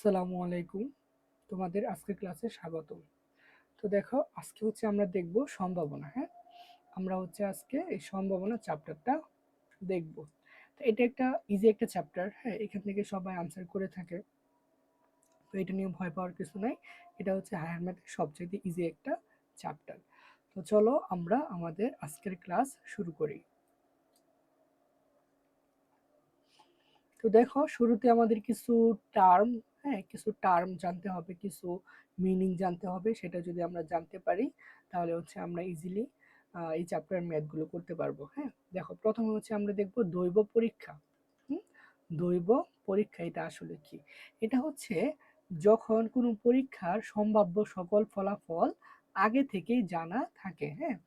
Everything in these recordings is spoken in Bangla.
আসসালামু আলাইকুম। তোমাদের আজকের ক্লাসে স্বাগতম। তো দেখো, আজকে হচ্ছে আমরা দেখব সম্ভাবনা। হ্যাঁ, আমরা হচ্ছে আজকে এই সম্ভাবনা চ্যাপ্টারটা দেখব। তো এটা একটা ইজি একটা চ্যাপ্টার। হ্যাঁ, এখান থেকে সবাই আনসার করে থাকে, তো এটা নিয়ে ভয় পাওয়ার কিছু নাই। এটা হচ্ছে হায়ার ম্যাথের সবচেয়ে ইজি একটা চ্যাপ্টার। তো চলো আমরা আমাদের আজকের ক্লাস শুরু করি। তো দেখো, শুরুতে আমাদের কিছু টার্ম, কিছু টার্ম জানতে হবে, কিছু মিনিং জানতে হবে। সেটা যদি আমরা জানতে পারি তাহলে হচ্ছে আমরা ইজিলি এই চ্যাপ্টার ম্যাথগুলো করতে পারবো। হ্যাঁ, দেখো, প্রথমে হচ্ছে আমরা দেখব দৈব পরীক্ষা। হুম, দৈব পরীক্ষা এটা আসলে কি? এটা হচ্ছে যখন কোনো পরীক্ষার সম্ভাব্য সকল ফলাফল আগে থেকেই জানা থাকে। হ্যাঁ,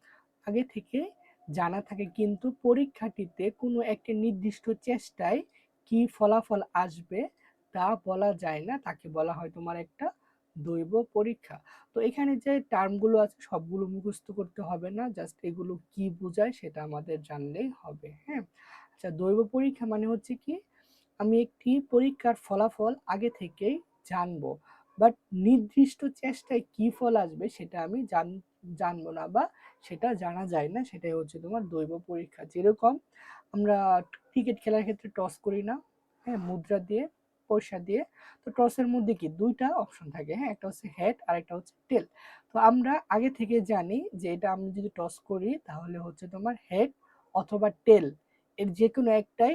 আগে থেকে জানা থাকে, কিন্তু পরীক্ষাটিতে কোনো একটা নির্দিষ্ট চেষ্টায় কি ফলাফল আসবে তা বলা যায় না, তাকে বলা হয় তোমার একটা দৈব পরীক্ষা। তো এখানে যে টার্মগুলো আছে সবগুলো মুখস্থ করতে হবে না, জাস্ট এগুলো কি বোঝায় সেটা আমাদের জানলেই হবে। হ্যাঁ, আচ্ছা, দৈব পরীক্ষা মানে হচ্ছে কি, আমি একটি পরীক্ষার ফলাফল আগে থেকেই জানবো, বাট নির্দিষ্ট চেষ্টায় কি ফল আসবে সেটা আমি জানবো না, বা সেটা জানা যায় না। সেটাই হচ্ছে তোমার দৈব পরীক্ষা। যেরকম আমরা ক্রিকেট খেলার ক্ষেত্রে টস করি না, হ্যাঁ, মুদ্রা দিয়ে, পয়সা দিয়ে। তো টসের মধ্যে কি দুইটা অপশন থাকে, হ্যাঁ, একটা হচ্ছে হেড আর একটা হচ্ছে টেল। তো আমরা আগে থেকে জানি যে এটা আমি যদি টস করি তাহলে হচ্ছে তোমার হেড অথবা টেল, এর যে কোনো একটাই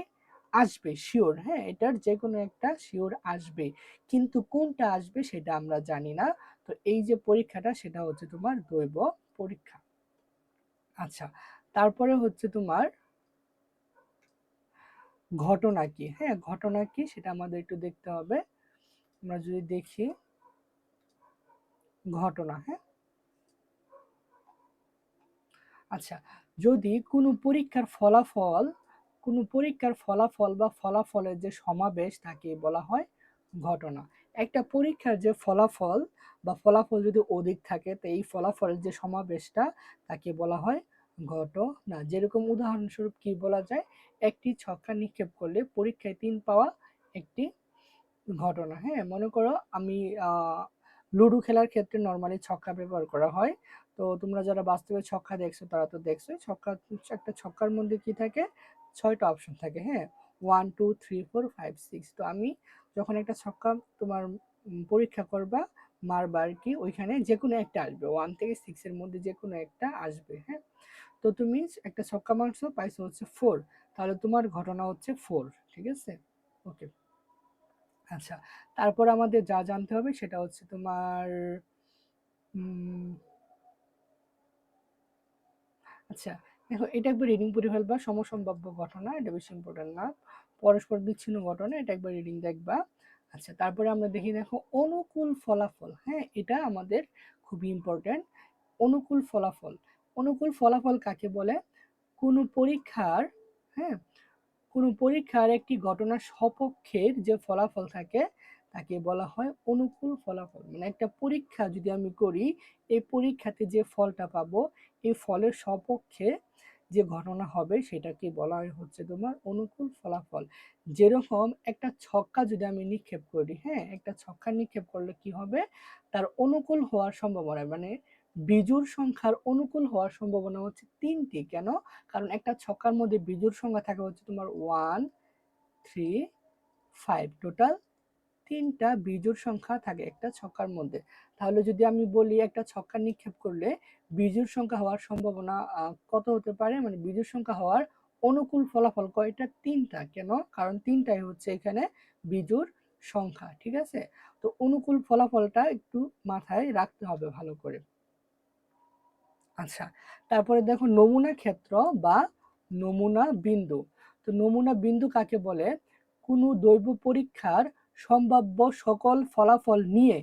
আসবে শিওর। হ্যাঁ, এটার যে কোনো একটা শিওর আসবে, কিন্তু কোনটা আসবে সেটা আমরা জানি না। তো এই যে পরীক্ষাটা সেটা হচ্ছে তোমার দৈব পরীক্ষা। আচ্ছা, তারপরে হচ্ছে তোমার ঘটনা কি? হ্যাঁ, ঘটনা কি সেটা আমাদের একটু দেখতে হবে। আমরা যদি দেখি ঘটনা, হ্যাঁ, আচ্ছা, যদি কোনো পরীক্ষার ফলাফল বা ফলাফলের যে সমাবেশ তাকে বলা হয় ঘটনা। একটা পরীক্ষার যে ফলাফল বা ফলাফল যদি অধিক থাকে, তো এই ফলাফলের যে সমাবেশটা তাকে বলা হয় ঘটনা। যেরকম উদাহরণস্বরূপ কি বলা যায়, একটি ছক্কা নিক্ষেপ করলে পরীক্ষায় 3 পাওয়া একটি ঘটনা। হ্যাঁ, মনে করো আমি লুডো খেলার ক্ষেত্রে নর্মালি ছক্কা ব্যবহার করা হয়। তো তোমরা যারা বাস্তবে ছক্কা দেখছো তারা তো দেখছো, ছক্কা, একটা ছক্কার মধ্যে কি থাকে, 6টা অপশন থাকে। হ্যাঁ, 1 2 3 4 5 6। তো আমি যখন একটা ছক্কা তোমার পরীক্ষা করবা, মারবার কি, ওইখানে যে কোনো একটা আসবে, 1 থেকে 6 এর মধ্যে যে কোনো একটা আসবে। হ্যাঁ, তো তুমি একটা ছক্কা মারছো, পাইছো হচ্ছে 4, তাহলে তোমার ঘটনা হচ্ছে 4। ঠিক আছে, ওকে। আচ্ছা, তারপর আমাদের যা জানতে হবে সেটা হচ্ছে তোমার আচ্ছা, দেখো, এটা একবার রিডিং পড়ে ফেলবা। সমসম্ভাব্য ঘটনা, এটা বেশি ইম্পর্টেন্ট না। পরস্পর বিচ্ছিন্ন ঘটনা, এটা একবার রিডিং দেখবা। আচ্ছা, তারপরে আমরা দেখি, দেখো, অনুকূল ফলাফল। হ্যাঁ, এটা আমাদের খুবই ইম্পর্টেন্ট। অনুকূল ফলাফল, অনুকূল ফলাফল কাকে বলে? কোনো পরীক্ষার, হ্যাঁ, কোনো পরীক্ষার একটি ঘটনার সপক্ষের যে ফলাফল থাকে তাকে বলা হয় অনুকূল ফলাফল। মানে একটা পরীক্ষা যদি আমি করি, এই পরীক্ষাতে যে ফলটা পাবো, এই ফলের সপক্ষে যে ঘটনা হবে সেটাকে বলা হয় হচ্ছে তোমার অনুকূল ফলাফল। যেরকম একটা ছক্কা যদি আমি নিক্ষেপ করি, হ্যাঁ, একটা ছক্কা নিক্ষেপ করলে কি হবে, তার অনুকূল হওয়ার সম্ভাবনা, মানে বিজোড় সংখ্যার অনুকূল হওয়ার সম্ভাবনা হচ্ছে 3টি। কেন? কারণ একটা ছক্কার মধ্যে বিজোড় সংখ্যা থাকে হচ্ছে তোমার 1 3 5, টোটাল 3টা বিজোড় সংখ্যা থাকে একটা ছক্কার মধ্যে। তাহলে যদি আমি বলি একটা ছক্কা নিক্ষেপ করলে বিজোড় সংখ্যা হওয়ার সম্ভাবনা কত হতে পারে, মানে বিজোড় সংখ্যা হওয়ার অনুকূল ফলাফল কয়টা? 3টা। কেন? কারণ 3টাই হচ্ছে এখানে বিজোড় সংখ্যা। ঠিক আছে, তো অনুকূল ফলাফলটা একটু মাথায় রাখতে হবে ভালো করে। আচ্ছা, তারপরে দেখো নমুনা ক্ষেত্র বা নমুনা বিন্দু। তো নমুনা বিন্দু কাকে বলে? কোনো দৈব পরীক্ষার সম্ভাব্য সকল ফলাফল নিয়ে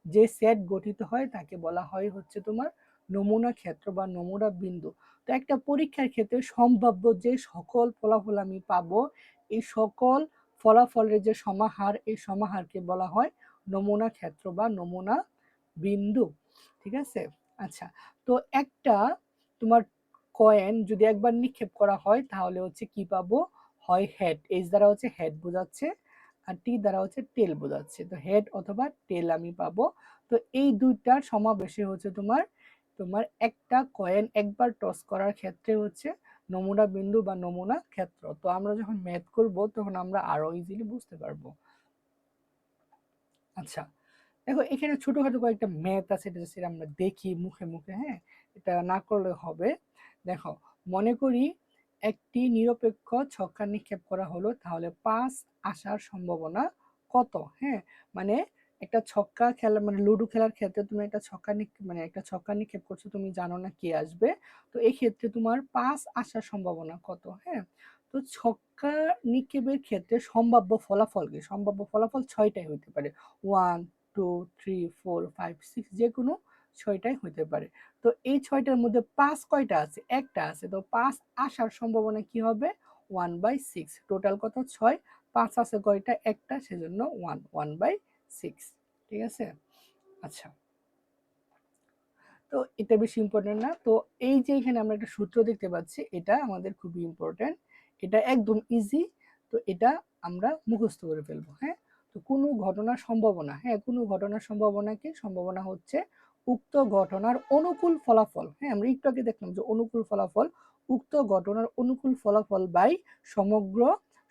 যে সেট গঠিত হয় তাকে বলা হয় হচ্ছে তোমার নমুনা ক্ষেত্র বা নমুনা বিন্দু। তো একটা পরীক্ষার ক্ষেত্রে সম্ভাব্য যে সকল ফলাফল আমি পাবো, এই সকল ফলাফলের যে সমাহার, এই সমাহারকে বলা হয় নমুনা ক্ষেত্র বা নমুনা বিন্দু। ঠিক আছে, আচ্ছা, তো একটা তোমার কয়েন যদি একবার নিক্ষেপ করা হয় তাহলে হচ্ছে কি পাবো, হয় হেড, এজ দ্বারা হচ্ছে হেড বোঝাচ্ছে, আর টি দ্বারা হচ্ছে টেল বোঝাচ্ছে, তো হেড অথবা টেল আমি পাবো। তো এই দুইটার সমাবেশে হচ্ছে তোমার তোমার একটা কয়েন একবার টস করার ক্ষেত্রে হচ্ছে নমুনা বিন্দু বা নমুনা ক্ষেত্র। তো আমরা যখন ম্যাথ করব তখন আমরা আরো ইজিলি বুঝতে পারবো। আচ্ছা, দেখো এখানে ছোটখাটো কয়েকটা ম্যাথ আছে, সেটা আমরা দেখি মুখে মুখে। হ্যাঁ, এটা না করলে হবে। দেখো, মনে করি একটি নিরপেক্ষ ছক্কা নিক্ষেপ করা হলো, তাহলে 5 আসার সম্ভাবনা কত? হ্যাঁ, মানে একটা ছক্কা খেলা, মানে লুডো খেলার ক্ষেত্রে তুমি একটা ছক্কা মানে একটা ছক্কা নিক্ষেপ করছো, তুমি জানো না কে আসবে, তো এই ক্ষেত্রে তোমার 5 আসার সম্ভাবনা কত? হ্যাঁ, তো ছক্কা নিক্ষেপের ক্ষেত্রে সম্ভাব্য ফলাফল কি? সম্ভাব্য ফলাফল 6টাই হতে পারে, 1 2 3 4 5 6, যে কোনো 6টাই হতে পারে। তো এই 6টার মধ্যে 5 কয়টা আছে? একটা আছে, তো 5 আসার সম্ভাবনা কি হবে? 1/6। টোটাল কত? 6। 5 আছে কয়টা? একটা, সেজন্য 1/6। ঠিক আছে? আচ্ছা, তো এটা বেশি ইম্পর্টেন্ট না। তো এই যে এখানে আমরা একটা সূত্র দেখতে পাচ্ছি, এটা আমাদের খুবই ইম্পর্টেন্ট, এটা একদম ইজি। তো এটা আমরা মুখস্থ করে ফেলবো। হ্যাঁ, তো কোনো ঘটনার সম্ভাবনা, হ্যাঁ কোনো ঘটনার সম্ভাবনা কি? সম্ভাবনা হচ্ছে উক্ত ঘটনার অনুকূল ফলাফল। হ্যাঁ, আমরা একটু আগে দেখলাম যে অনুকূল ফলাফল, উক্ত ঘটনার অনুকূল ফলাফল বাই সমগ্র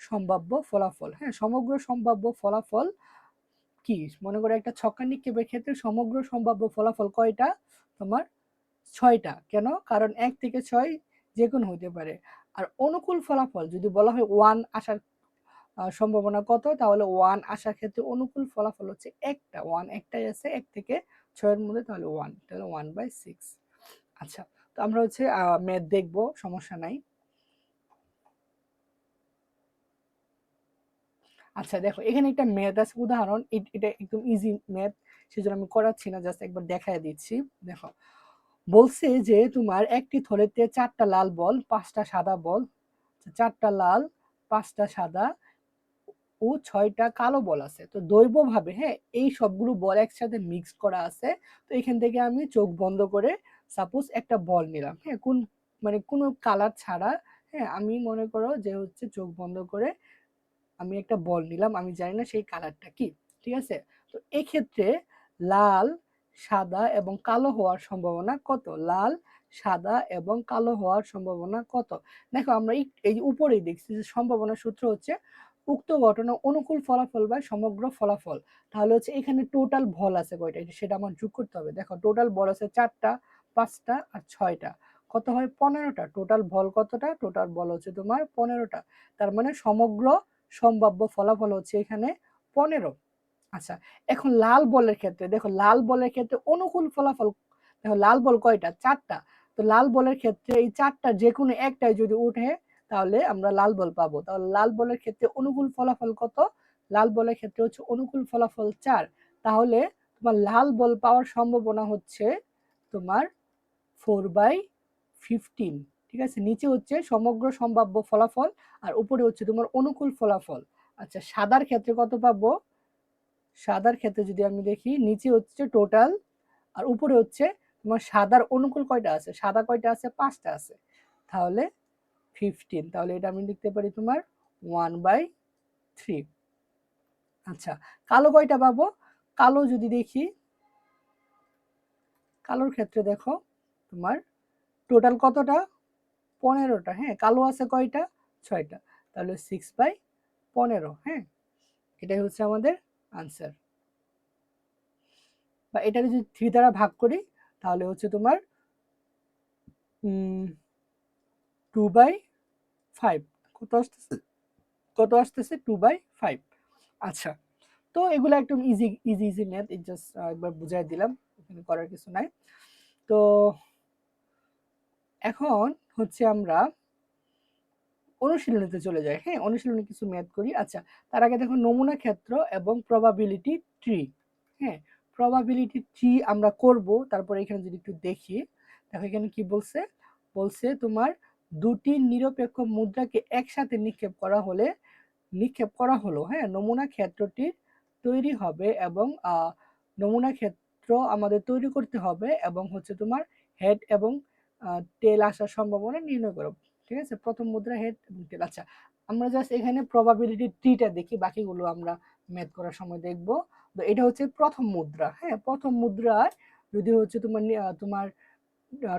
সম্ভাব্য ফলাফল। হ্যাঁ, সমগ্র সম্ভাব্য ফলাফল কি? মনে করো একটা ছক্কা নিক্ষেপের ক্ষেত্রে সমগ্র সম্ভাব্য ফলাফল কয়টা? তোমার 6টা। কেন? কারণ 1 থেকে 6 যে কোনো হতে পারে। আর অনুকূল ফলাফল যদি বলা হয় 1 আসার সম্ভাবনা কত, তাহলে 1 আসার ক্ষেত্রে অনুকূল ফলাফল হচ্ছে একটা, 1 একটাই আছে 1 থেকে 6 এর মধ্যে, তাহলে 1, তাহলে 1/6। আচ্ছা, তো আমরা হচ্ছে ম্যাথ দেখবো, সমস্যা নাই। আচ্ছা, দেখো এখানে একটা ম্যাথ আছে, উদাহরণ, এটা একদম ইজি ম্যাথ, সেজন্য আমি করাচ্ছি না, জাস্ট একবার দেখায় দিচ্ছি। দেখো, বলছে যে তোমার একটি থলেতে 4টা লাল বল, 5টা সাদা বল, 4টা লাল, 5টা সাদা ও 6টা কালো বল আছে। তো দৈবভাবে, হ্যাঁ, এই সবগুলো বল একসাথে মিক্স করা আছে। তো এখান থেকে আমি চোখ বন্ধ করে সাপোজ একটা বল নিলাম, হ্যাঁ, মানে কোনো কালার ছাড়া। হ্যাঁ, আমি মনে করো যে হচ্ছে চোখ বন্ধ করে আমি একটা বল নিলাম, আমি জানি না সেই কালারটা কি। ঠিক আছে? তো এক্ষেত্রে লাল, সাদা এবং কালো হওয়ার সম্ভাবনা কত? লাল, সাদা এবং কালো হওয়ার সম্ভাবনা কত? দেখো, আমরা এই যে উপরেই দেখছি যে সম্ভাবনার সূত্র হচ্ছে উক্ত ঘটনা অনুকূল ফলাফল বা সমগ্র ফলাফল। তাহলে হচ্ছে এখানে টোটাল বল আছে কয়টা, সেটা আমার যোগ করতে হবে। দেখো, টোটাল বল আছে 4টা, 5টা আর 6টা, কত হয়? 15টা। টোটাল বল কতটা? টোটাল বল হচ্ছে তোমার 15টা। তার মানে সমগ্র সম্ভাব্য ফলাফল হচ্ছে এখানে 15। আচ্ছা, এখন লাল বলের ক্ষেত্রে দেখো, লাল বলের ক্ষেত্রে অনুকূল ফলাফল, দেখো লাল বল কয়টা? 4টা। তো লাল বলের ক্ষেত্রে এই 4টা যে কোনো একটাই যদি উঠে, তাহলে আমরা লাল বল পাবো। তাহলে লাল বলের ক্ষেত্রে অনুকূল ফলাফল কত? লাল বলের ক্ষেত্রে হচ্ছে অনুকূল ফলাফল 4। তাহলে তোমার লাল বল পাওয়ার সম্ভাবনা হচ্ছে তোমার 4/15। ঠিক আছে? নিচে হচ্ছে সমগ্র সম্ভাব্য ফলাফল আর উপরে হচ্ছে তোমার অনুকূল ফলাফল। আচ্ছা, সাদার ক্ষেত্রে কত পাবো? সাদার ক্ষেত্রে যদি আমি দেখি, নিচে হচ্ছে টোটাল আর উপরে হচ্ছে তোমার সাদার অনুকূল কয়টা আছে? সাদা কয়টা আছে? 5টা আছে, তাহলে 15। তাহলে এটা আমি লিখতে পারি তোমার 1/3। আচ্ছা, কালো কয়টা পাবো? কালো যদি দেখি, কালোর ক্ষেত্রে দেখো তোমার টোটাল কতটা? 15টা। হ্যাঁ, কালো আছে কয়টা? 6টা, তাহলে 6/15। হ্যাঁ, এটাই হচ্ছে আমাদের আনসার। বা এটা যদি 3 দ্বারা ভাগ করি, তাহলে হচ্ছে তোমার 2/5। কত আসতেছে? কত আসতেছে? 2/5। আচ্ছা, তো এগুলো একদম easy easy easy math, just একবার বুঝাই দিলাম, এখানে করার কিছু নাই। তো এখন হচ্ছে আমরা অনুশীলনীতে চলে যাই। হ্যাঁ, অনুশীলনী কিছু ম্যাথ করি। আচ্ছা, তার আগে দেখো নমুনা ক্ষেত্র এবং প্রবাবিলিটি ট্রি। হ্যাঁ, প্রবাবিলিটি ট্রি আমরা করব। তারপরে এখানে যদি একটু দেখি, দেখো এখানে কি বলছে? বলছে তোমার দুটি নিরপেক্ষ মুদ্রাকে একসাথে নিক্ষেপ করা হলো। হ্যাঁ, নমুনা ক্ষেত্রটি তৈরি হবে এবং নমুনা ক্ষেত্র আমাদের তৈরি করতে হবে এবং হচ্ছে তোমার হেড এবং টেল আসার সম্ভাবনা নির্ণয় করো। ঠিক আছে, প্রথম মুদ্রা হেড এবং টেল। আচ্ছা, আমরা জাস্ট এখানে প্রবাবিলিটি ট্রিটা দেখি, বাকিগুলো আমরা ম্যাথ করার সময় দেখব। তো এটা হচ্ছে প্রথম মুদ্রা। হ্যাঁ, প্রথম মুদ্রায় যদি হচ্ছে তোমার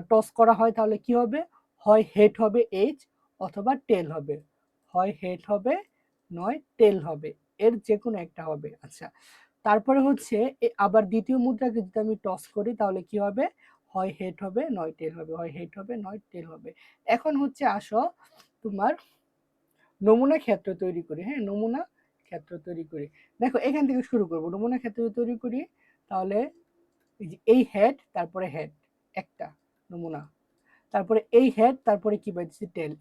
টস করা হয় তাহলে কি হবে, হয় হেড হবে এইচ অথবা টেল হবে, হয় হেড হবে নয় টেল হবে, এর যে কোনো একটা হবে। আচ্ছা, তারপরে হচ্ছে আবার দ্বিতীয় মুদ্রাকে যদি আমি টস করি তাহলে কি হবে, হয় হেড হবে নয় টেল হবে, হয় হেড হবে নয় টেল হবে। এখন হচ্ছে আসো তোমার নমুনা ক্ষেত্র তৈরি করি। হ্যাঁ, নমুনা ক্ষেত্র তৈরি করি। দেখো এখান থেকে শুরু করব, নমুনা ক্ষেত্র তৈরি করি। তাহলে এই হেড তারপরে হেড একটা নমুনা, তারপরে এই হেড তারপরে কি পাচ্ছি টেল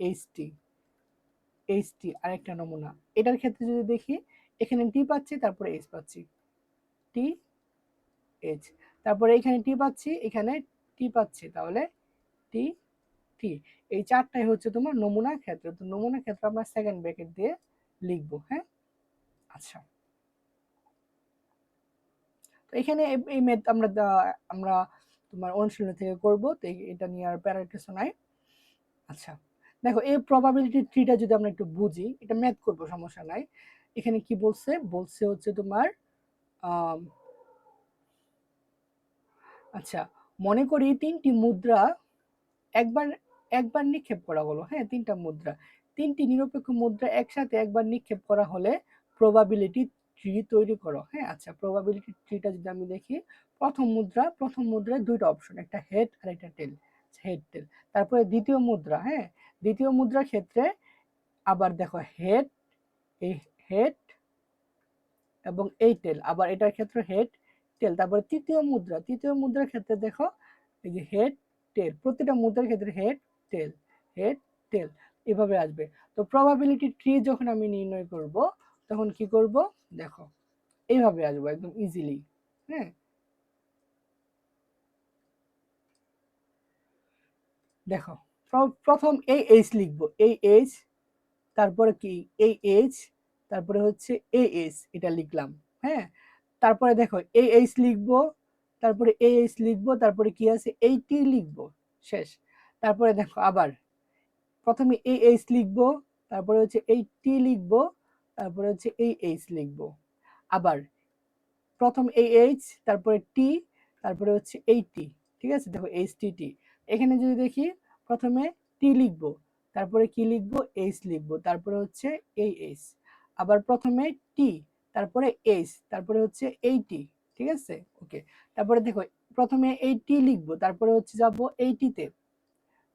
এইচটি আরেকটা নমুনা। এটার ক্ষেত্রে যদি দেখি এখানে টি পাচ্ছি তারপরে এইচ পাচ্ছি, টি এইচ, তারপরে এখানে টি পাচ্ছি এখানে টি পাচ্ছি, তাহলে টি টি। এই চারটাই হচ্ছে তোমার নমুনা ক্ষেত্র। তো নমুনা ক্ষেত্র আমরা সেকেন্ড ব্র্যাকেট দিয়ে লিখবো। হ্যাঁ, আচ্ছা, তো এখানে এই ম্যাথ আমরা তোমার অনুশীলন থেকে করব, তো এটা নিয়ে আর প্যারা কিছু নাই। আচ্ছা, দেখো এই প্রবাবিলিটি ট্রিটা যদি আমরা একটু বুঝি, এটা ম্যাথ করব সমস্যা নাই। এখানে কি বলছে, বলছে হচ্ছে তোমার আচ্ছা, মনে করি তিনটি মুদ্রা একবার একবার নিক্ষেপ করা হলো। হ্যাঁ, তিনটা মুদ্রা, তিনটি নিরপেক্ষ মুদ্রা একসাথে একবার নিক্ষেপ করা হলে প্রবাবিলিটি ট্রি তৈরি করো। হ্যাঁ, আচ্ছা, প্রবাবিলিটি ট্রিটা যদি আমি দেখি, প্রথম মুদ্রায় দুইটা অপশন, একটা হেড আর একটা টেল, হেড টেল। তারপরে দ্বিতীয় মুদ্রা, হ্যাঁ, দ্বিতীয় মুদ্রার ক্ষেত্রে আবার দেখো হেড, এই হেড এবং এই টেল, আবার এটার ক্ষেত্রে হেড টেল। তারপরে তৃতীয় মুদ্রার ক্ষেত্রে দেখো এই যে হেড টেল, প্রতিটা মুদ্রার ক্ষেত্রে হেড টেল এভাবে আসবে। তো প্রবাবিলিটি ট্রি যখন আমি নির্ণয় করব তখন কি করব, দেখো এইভাবে আসবো একদম ইজিলি। হ্যাঁ, দেখো প্রথম এই এইচ লিখবো, এই এইচ, তারপরে কি এই এইচ, তারপরে হচ্ছে এই এইচ, এটা লিখলাম। হ্যাঁ, তারপরে দেখো এই এইচ লিখবো, তারপরে এই এইচ লিখবো, তারপরে কি আছে এই টি লিখবো, শেষ। তারপরে দেখো আবার প্রথমে এই এইচ লিখবো, তারপরে হচ্ছে এই টি লিখবো, তারপরে হচ্ছে এই এইচ লিখবো। আবার প্রথম এই এইচ, তারপরে টি, তারপরে হচ্ছে এই টি। ঠিক আছে, দেখো এইচ টি টি। এখানে যদি দেখি প্রথমে টি লিখবো, তারপরে কি লিখবো এইচ লিখবো, তারপরে হচ্ছে এই এইচ। আবার প্রথমে টি, তারপরে এইচ, তারপরে হচ্ছে এই টি। ঠিক আছে, ওকে। তারপরে দেখো প্রথমে এই টি লিখবো, তারপরে হচ্ছে যাবো এই টিতে,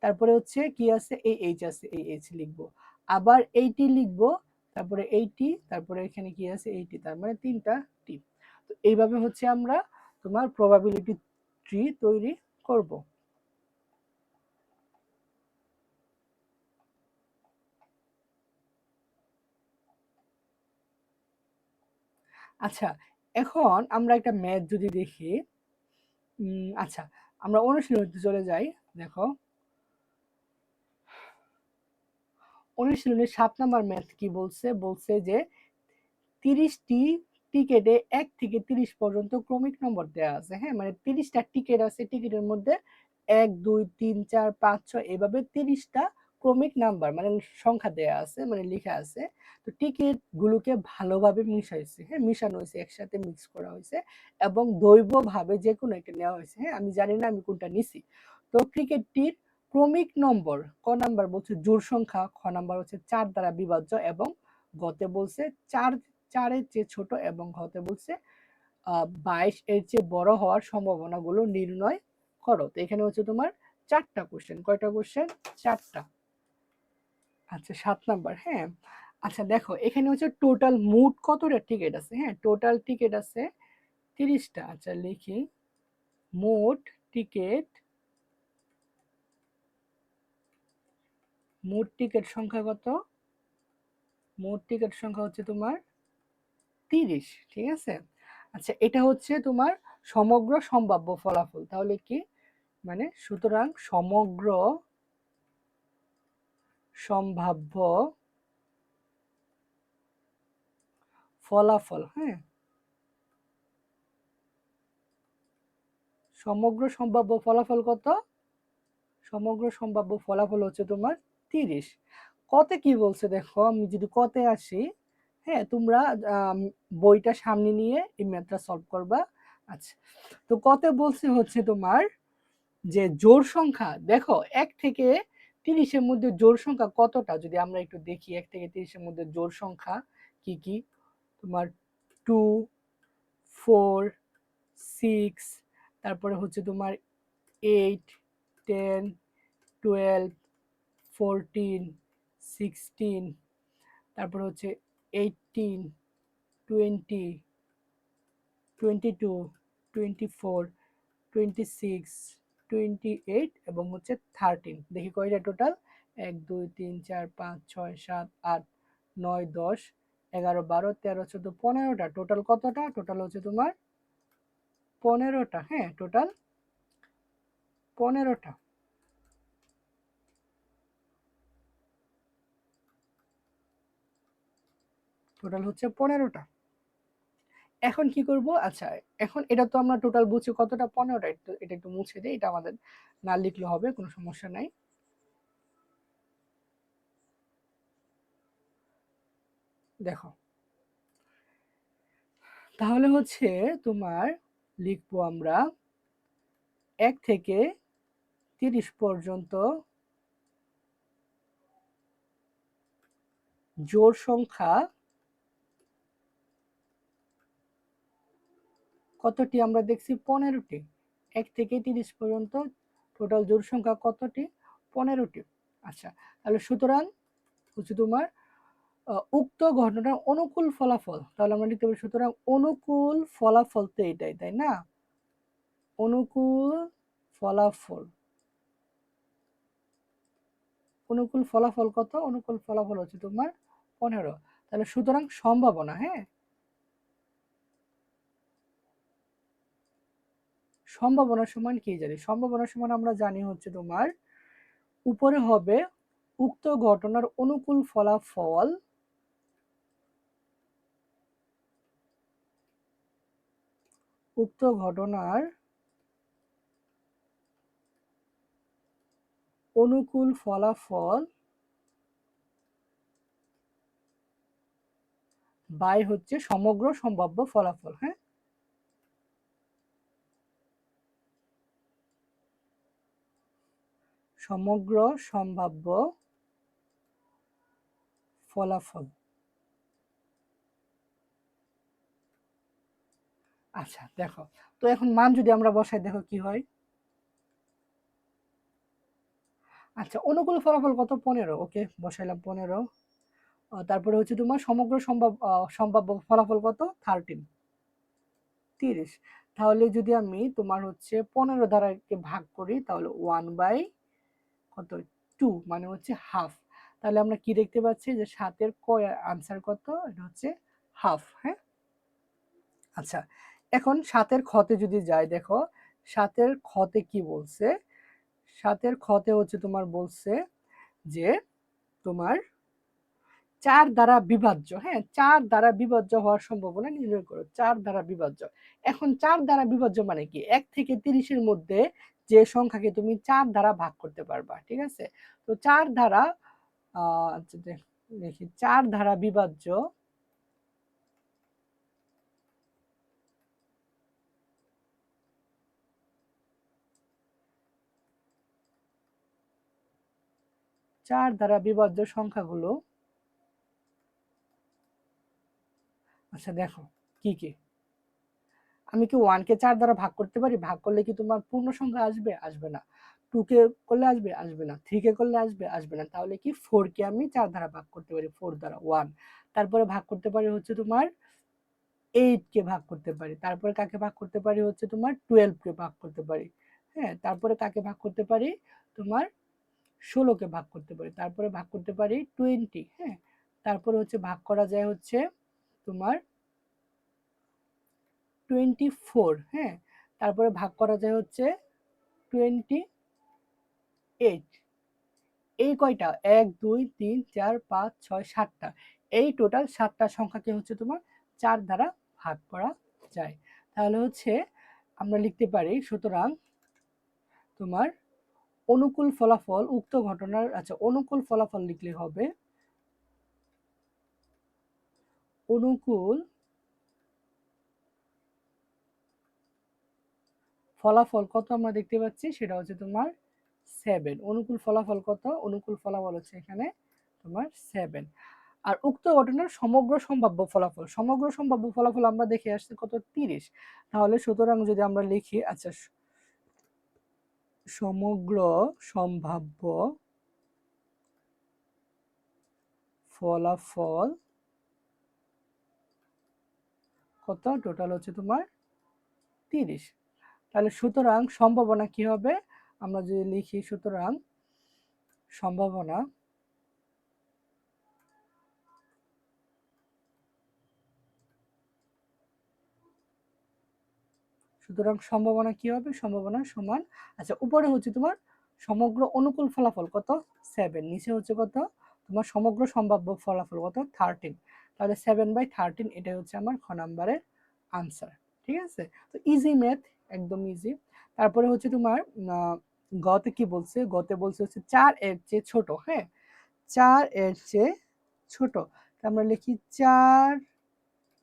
তারপরে হচ্ছে কি আছে এই এইচ আছে, এই এইচ লিখবো। আবার এই টি লিখবো, তারপরে এই টি, তারপরে এখানে কি আছে এই টি, তার মানে তিনটা টি। তো এইভাবে হচ্ছে আমরা তোমার প্রবাবিলিটি ট্রি তৈরি করব। আচ্ছা, এখন আমরা একটা ম্যাথ যদি দেখি, আচ্ছা আমরা অনুশীলনীতে চলে যাই। দেখো অনুশীলনের 7 নম্বর ম্যাথ কি বলছে, বলছে যে 30টি টিকেটে 1 থেকে 30 পর্যন্ত ক্রমিক নম্বর দেওয়া আছে। হ্যাঁ, মানে 30টা টিকেট আছে, টিকেটের মধ্যে 1 2 3 4 5 6 এভাবে 30টা ক্রমিক নাম্বার মানে সংখ্যা দেয়া আছে, মানে লেখা আছে। তো টিকেট গুলোকে ভালোভাবে মিশাইছে, হ্যাঁ, মিশানো হয়েছে, একসাথে মিক্স করা হয়েছে এবং দৈবভাবে যে কোনো একটা নেওয়া হয়েছে। হ্যাঁ, আমি জানি না আমি কোনটা নিছি। তো ক্রিকেটটির ক্রমিক নম্বর ক নাম্বার বলছে জোড় সংখ্যা, খ নাম্বার হচ্ছে 4 দ্বারা বিভাজ্য এবং গতে বলছে 4 এর চেয়ে ছোট এবং ঘতে বলছে 22 এর চেয়ে বড় হওয়ার সম্ভাবনাগুলো নির্ণয় করো। তো এখানে হচ্ছে তোমার 4টা কোশ্চেন, কয়টা কোশ্চেন 4টা। আচ্ছা 7 নাম্বার। হ্যাঁ, আচ্ছা দেখো এখানে হচ্ছে টোটাল মোট কতটা টিকিট আছে। হ্যাঁ, টোটাল টিকিট আছে 30টা। আচ্ছা লিখি, মোট টিকিট, মোট টিকিট সংখ্যা কত, মোট টিকিট সংখ্যা হচ্ছে তোমার 30। ঠিক আছে, আচ্ছা এটা হচ্ছে তোমার সমগ্র সম্ভাব্য ফলাফল। তাহলে কি মানে সুতরাং সমগ্র সম্ভাব্য ফলাফল, হ্যাঁ, সমগ্র সম্ভাব্য ফলাফল কত, সমগ্র সম্ভাব্য ফলাফল হচ্ছে তোমার 30। কতে কি বলছে দেখো, আমি যদি কতে আসি, হ্যাঁ তোমরা বইটা সামনে নিয়ে এই ম্যাথটা সলভ করবা। আচ্ছা, তো কতে বলছে হচ্ছে তোমার যে জোড় সংখ্যা, দেখো 1 থেকে 30-এর মধ্যে জোড় সংখ্যা কতটা, যদি আমরা একটু দেখি 1 থেকে 30-এর মধ্যে জোড় সংখ্যা কি কি। তোমার 2, 4, 6, তারপরে হচ্ছে তোমার 8, 10, 12, 14, 16, তারপর হচ্ছে 18, 20, 22, 24, 26, 28 এবং হচ্ছে 13। দেখি কয়টা টোটাল, 1 2 3 4 5 6 7 8 9 10 11 12 13 14 15টা। টোটাল কতটা, টোটাল হচ্ছে তোমার 15টা। হ্যাঁ টোটাল 15টা। টোটাল হচ্ছে 15টা। এখন কি করব, আচ্ছা এখন এটা তো আমরা টোটাল বুঝছি কতটা, 15টা। এটা একটু মুছে দিই, এটা আমাদের না লিখলে হবে, কোনো সমস্যা নাই। দেখো তাহলে হচ্ছে তোমার লিখবো আমরা 1 থেকে 30 পর্যন্ত জোড় সংখ্যা কতটি, আমরা দেখছি 15টি। 1 থেকে 30 পর্যন্ত টোটাল জোড় সংখ্যা কতটি, 15টি। আচ্ছা, তাহলে সুতরাং হচ্ছে তোমার উক্ত ঘটনার অনুকূল ফলাফল, তাহলে আমরা লিখতে পারি সুতরাং অনুকূল ফলাফল তো এটাই, তাই না? অনুকূল ফলাফল, অনুকূল ফলাফল কত, অনুকূল ফলাফল হচ্ছে তোমার 15। তাহলে সুতরাং সম্ভাবনা, হ্যাঁ সম্ভাবনা সমান কি জানি, সম্ভাবনা সমান আমরা জানি হচ্ছে তোমার উপরে হবে উক্ত ঘটনার অনুকূল ফলাফল উক্ত ঘটনার অনুকূল ফলাফল বাই হচ্ছে সমগ্র সম্ভাব্য ফলাফল। হ্যাঁ, সমগ্র সম্ভাব্য ফলাফল। আচ্ছা দেখো, তো এখন মান যদি আমরা বসাই, দেখো কি হয়। আচ্ছা, অনুকূল ফলাফল কত, 15। ওকে, বসাইলাম 15। তারপরে হচ্ছে তোমার সমগ্র সম্ভাব্য ফলাফল কত, 13, 30। তাহলে যদি আমি তোমার হচ্ছে 15 দ্বারা ভাগ করি, তাহলে 1 বাই কত, 2, মানে হচ্ছে হাফ। তাহলে আমরা কি দেখতে পাচ্ছি যে 7-এর আনসার কত, এটা হচ্ছে হাফ। হ্যাঁ, আচ্ছা এখন 7-এর খতে যদি যাই, দেখো 7-এর খতে কি বলছে। 7-এর খতে হচ্ছে তোমার বলছে যে তোমার 4 দ্বারা বিভাজ্য, হ্যাঁ 4 দ্বারা বিভাজ্য হওয়ার সম্ভাবনা নির্ণয় করো। 4 দ্বারা বিভাজ্য, এখন 4 দ্বারা বিভাজ্য মানে কি, 1 থেকে 30-এর মধ্যে যে সংখ্যাকে তুমি 4 দ্বারা ভাগ করতে পারবা, ঠিক আছে? তো 4 দ্বারা আচ্ছা দেখি, 4 দ্বারা বিভাজ্য, চার দ্বারা বিভাজ্য সংখ্যাগুলো, আচ্ছা দেখো কি কি, আমি কি 1-কে 4 দ্বারা ভাগ করতে পারি? ভাগ করলে কি তোমার পূর্ণ সংখ্যা আসবে? আসবে না। 2-কে করলে আসবে? আসবে না। 3-কে করলে আসবে? আসবে না। তাহলে কি 4-কে আমি 4 দ্বারা ভাগ করতে পারি, 4 দ্বারা 1। তারপরে ভাগ করতে পারি হচ্ছে তোমার 8-কে ভাগ করতে পারি। তারপরে কাকে ভাগ করতে পারি হচ্ছে তোমার 12-কে ভাগ করতে পারি। হ্যাঁ, তারপরে কাকে ভাগ করতে পারি, তোমার 16-কে ভাগ করতে পারি। তারপরে ভাগ করতে পারি 20। হ্যাঁ, তারপরে হচ্ছে ভাগ করা যায় হচ্ছে তোমার 24। হ্যাঁ, তারপরে ভাগ করা যায় হচ্ছে 28। এই কয়টা, 1 2 3 4 5 6 7টা, এই টোটাল 7টা সংখ্যাকে হচ্ছে তোমার 4 দ্বারা ভাগ করা যায়। তাহলে হচ্ছে আমরা লিখতে পারি সুতরাং তোমার অনুকূল ফলাফল উক্ত ঘটনার, আচ্ছা অনুকূল ফলাফল লিখলে হবে অনুকূল ফলাফল কত আমরা দেখতে পাচ্ছি, সেটা হচ্ছে তোমার 7। অনুকূল ফলাফল কত? অনুকূল ফলাফল হচ্ছে এখানে তোমার 7। আর উক্ত ঘটনার সমগ্র সম্ভাব্য ফলাফল, সমগ্র সম্ভাব্য ফলাফল আমরা দেখে আসছি কত? 30। তাহলে সুতরাং যদি আমরা লিখি, আচ্ছা সমগ্র সম্ভাব্য ফলাফল কত? টোটাল হচ্ছে তোমার 30। তাহলে সুতরাং সম্ভাবনা কি হবে? আমরা যদি লিখি সুতরাং সম্ভাবনা সুতরাং সম্ভাবনা কি হবে? সম্ভাবনা সমান, আচ্ছা উপরে হচ্ছে তোমার সমগ্র অনুকূল ফলাফল কত? 7। নিচে হচ্ছে কত? তোমার সমগ্র সম্ভাব্য ফলাফল কত? 13। তাহলে 7/13 এটাই হচ্ছে আমার খ নাম্বারের আনসার। ঠিক আছে, তো ইজি ম্যাথ, একদম ইজি। তারপরে হচ্ছে তোমার গতে কি বলছে? গতে বলছে হচ্ছে 4 এর চেয়ে ছোট। হ্যাঁ, 4 এর চেয়ে ছোট। আমরা লিখি 4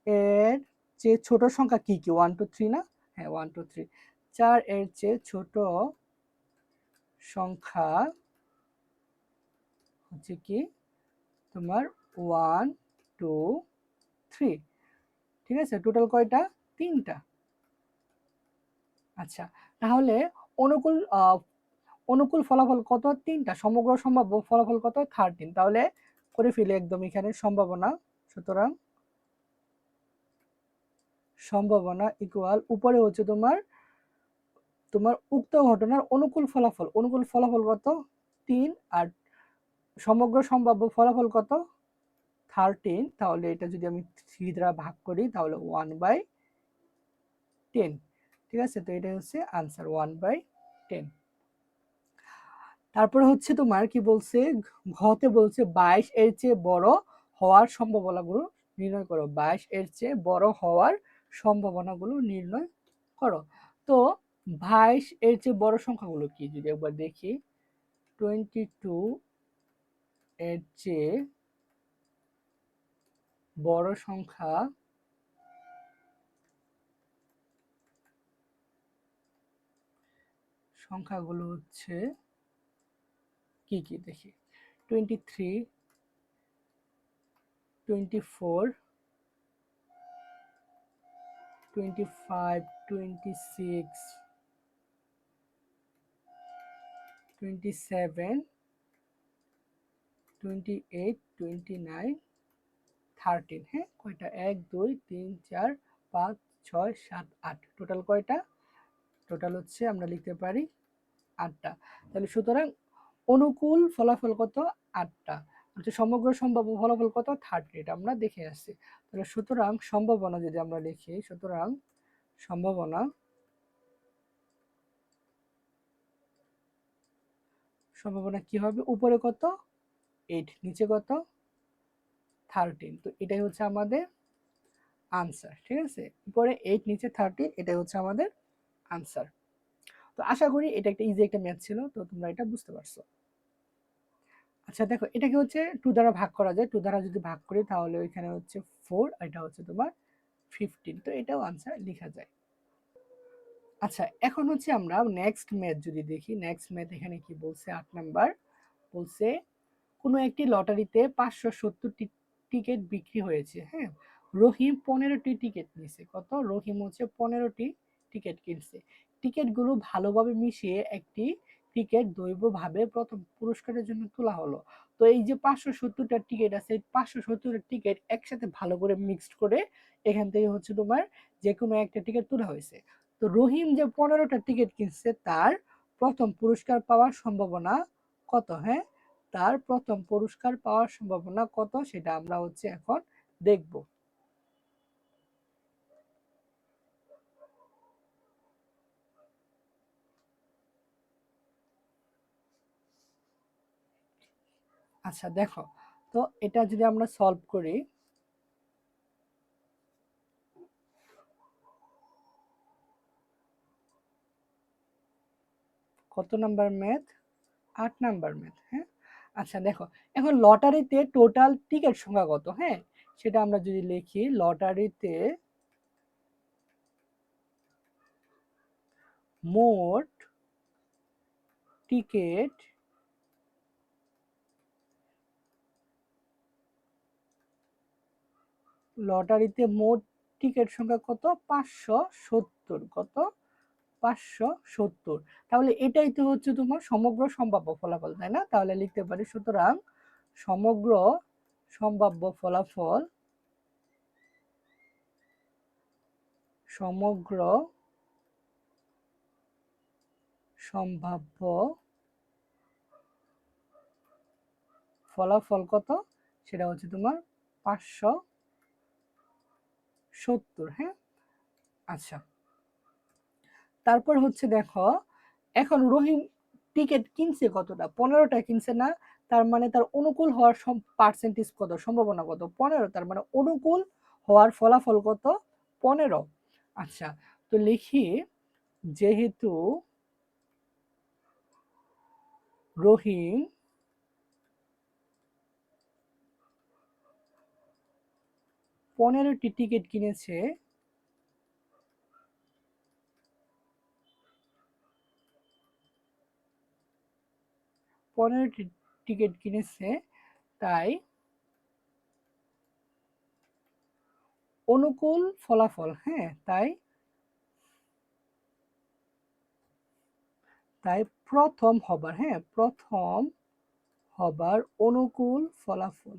এর চেয়ে ছোট সংখ্যা কি কি? 1 2 3 না? হ্যাঁ 1 2 3। 4 এর চেয়ে ছোট সংখ্যা হচ্ছে কি তোমার 1 2 3। ঠিক আছে, টোটাল কয়টা? 3টা। আচ্ছা, তাহলে অনুকূল অনুকূল ফলাফল কত? 3টা। সমগ্র সম্ভাব্য ফলাফল কত? 13। তাহলে করে ফেলি একদম এখানে সম্ভাবনা। সুতরাং সম্ভাবনা ইকুয়াল উপরে হচ্ছে তোমার তোমার উক্ত ঘটনার অনুকূল ফলাফল, অনুকূল ফলাফল কত? 3। আর সমগ্র সম্ভাব্য ফলাফল কত? 13। তাহলে এটা যদি আমি 3 দ্বারা ভাগ করি তাহলে 1/10। ঠিক আছে, তো এটা হচ্ছে আনসার 1/10। তারপরে হচ্ছে তোমার কি বলছে? ঘতে বলছে 22 এর চেয়ে বড় হওয়ার সম্ভাবনাগুলো নির্ণয় করো। 22 এর চেয়ে বড় হওয়ার সম্ভাবনাগুলো নির্ণয় করো। তো 22 এর চেয়ে বড় সংখ্যাগুলো কি যদি একবার দেখি। 22 এর চেয়ে বড় সংখ্যাগুলো হচ্ছে কি কি দেখি। 23 24 25 26 27 28 29 13। হ্যাঁ, কয়টা? 1 2 3 4 5 6 7 8। টোটাল কয়টা? টোটাল হচ্ছে আমরা লিখতে পারি 8টা। তাহলে সুতরাং অনুকূল ফলাফল কত? 8টা। হচ্ছে সমগ্র সম্ভাব্য ফলাফল কত? 30। এটা আমরা দেখে আসছি। তাহলে সুতরাং সম্ভাবনা যদি আমরা লিখি, সুতরাং সম্ভাবনা সম্ভাবনা কি হবে? উপরে কত? 8, নিচে কত? 13। তো এটাই হচ্ছে আমাদের আনসার। ঠিক আছে, উপরে 8 নিচে 13, এটাই হচ্ছে আমাদের আনসার। তো আশা করি এটা একটা ইজি একটা ম্যাথ ছিল, তো তোমরা এটা বুঝতে পারছো। আচ্ছা দেখো, এটাকে হচ্ছে 2 দ্বারা ভাগ করা যায়। 2 দ্বারা যদি ভাগ করি তাহলে ওইখানে হচ্ছে 4, এটা হচ্ছে তোমার 15। তো এটাও আনসার লেখা যায়। আচ্ছা, এখন হচ্ছে আমরা নেক্সট ম্যাথ যদি দেখি। নেক্সট ম্যাথ এখানে কি বলছে? 8 নাম্বার বলছে কোনো একটি লটারিতে 570টি টিকিট বিক্রি হয়েছে। হ্যাঁ, রহিম 15টি টিকিট নিয়েছে। কত? রহিম হচ্ছে 15টি টিকিট কিনছে। টিকিটগুলো ভালোভাবে মিশিয়ে একটি টিকিট দৈবভাবে প্রথম পুরস্কারের জন্য তোলা হলো। তো এই যে 570টা টিকিট আছে, 570টা টিকিট একসাথে ভালো করে মিক্সড করে এখান থেকে হচ্ছে তোমার যে কোনো একটা টিকিট তোলা হয়েছে। তো রহিম যে 15টা টিকিট কিনছে তার প্রথম পুরস্কার পাওয়ার সম্ভাবনা কত? হ্যাঁ, তার প্রথম পুরস্কার পাওয়ার সম্ভাবনা কত সেটা আমরা হচ্ছে এখন দেখব। আচ্ছা দেখো, তো এটা যদি আমরা সলভ করি, কত নাম্বার ম্যাথ? 8 number math. হ্যাঁ, আচ্ছা দেখো, এখন লটারিতে টোটাল টিকিট সংখ্যা কত? হ্যাঁ, সেটা আমরা যদি লিখি, লটারিতে মোট টিকিট সংখ্যা কত? 570। কত? 570। তাহলে এটাই তো হচ্ছে তোমার সমগ্র সম্ভাব্য ফলাফল, তাই না? তাহলে লিখতে পারি, সুতরাং সমগ্র সম্ভাব্য ফলাফল, সমগ্র সম্ভাব্য ফলাফল কত? সেটা হচ্ছে তোমার 570। হ্যাঁ, আচ্ছা, তারপর হচ্ছে দেখো, এখন রহিম টিকিট কিনছে কতটা? 15টা কিনছে না? তার মানে তার অনুকূল হওয়ার পার্সেন্টেজ কত, সম্ভাবনা কত? 15। তার মানে অনুকূল হওয়ার ফলাফল কত? 15। আচ্ছা, তো লিখি, যেহেতু রহিম 15টি টিকিট কিনেছে, 15টি টিকিট কিনেছে, তাই অনুকূল ফলাফল, হ্যাঁ, তাই প্রথম হবার, হ্যাঁ, প্রথম হবার অনুকূল ফলাফল,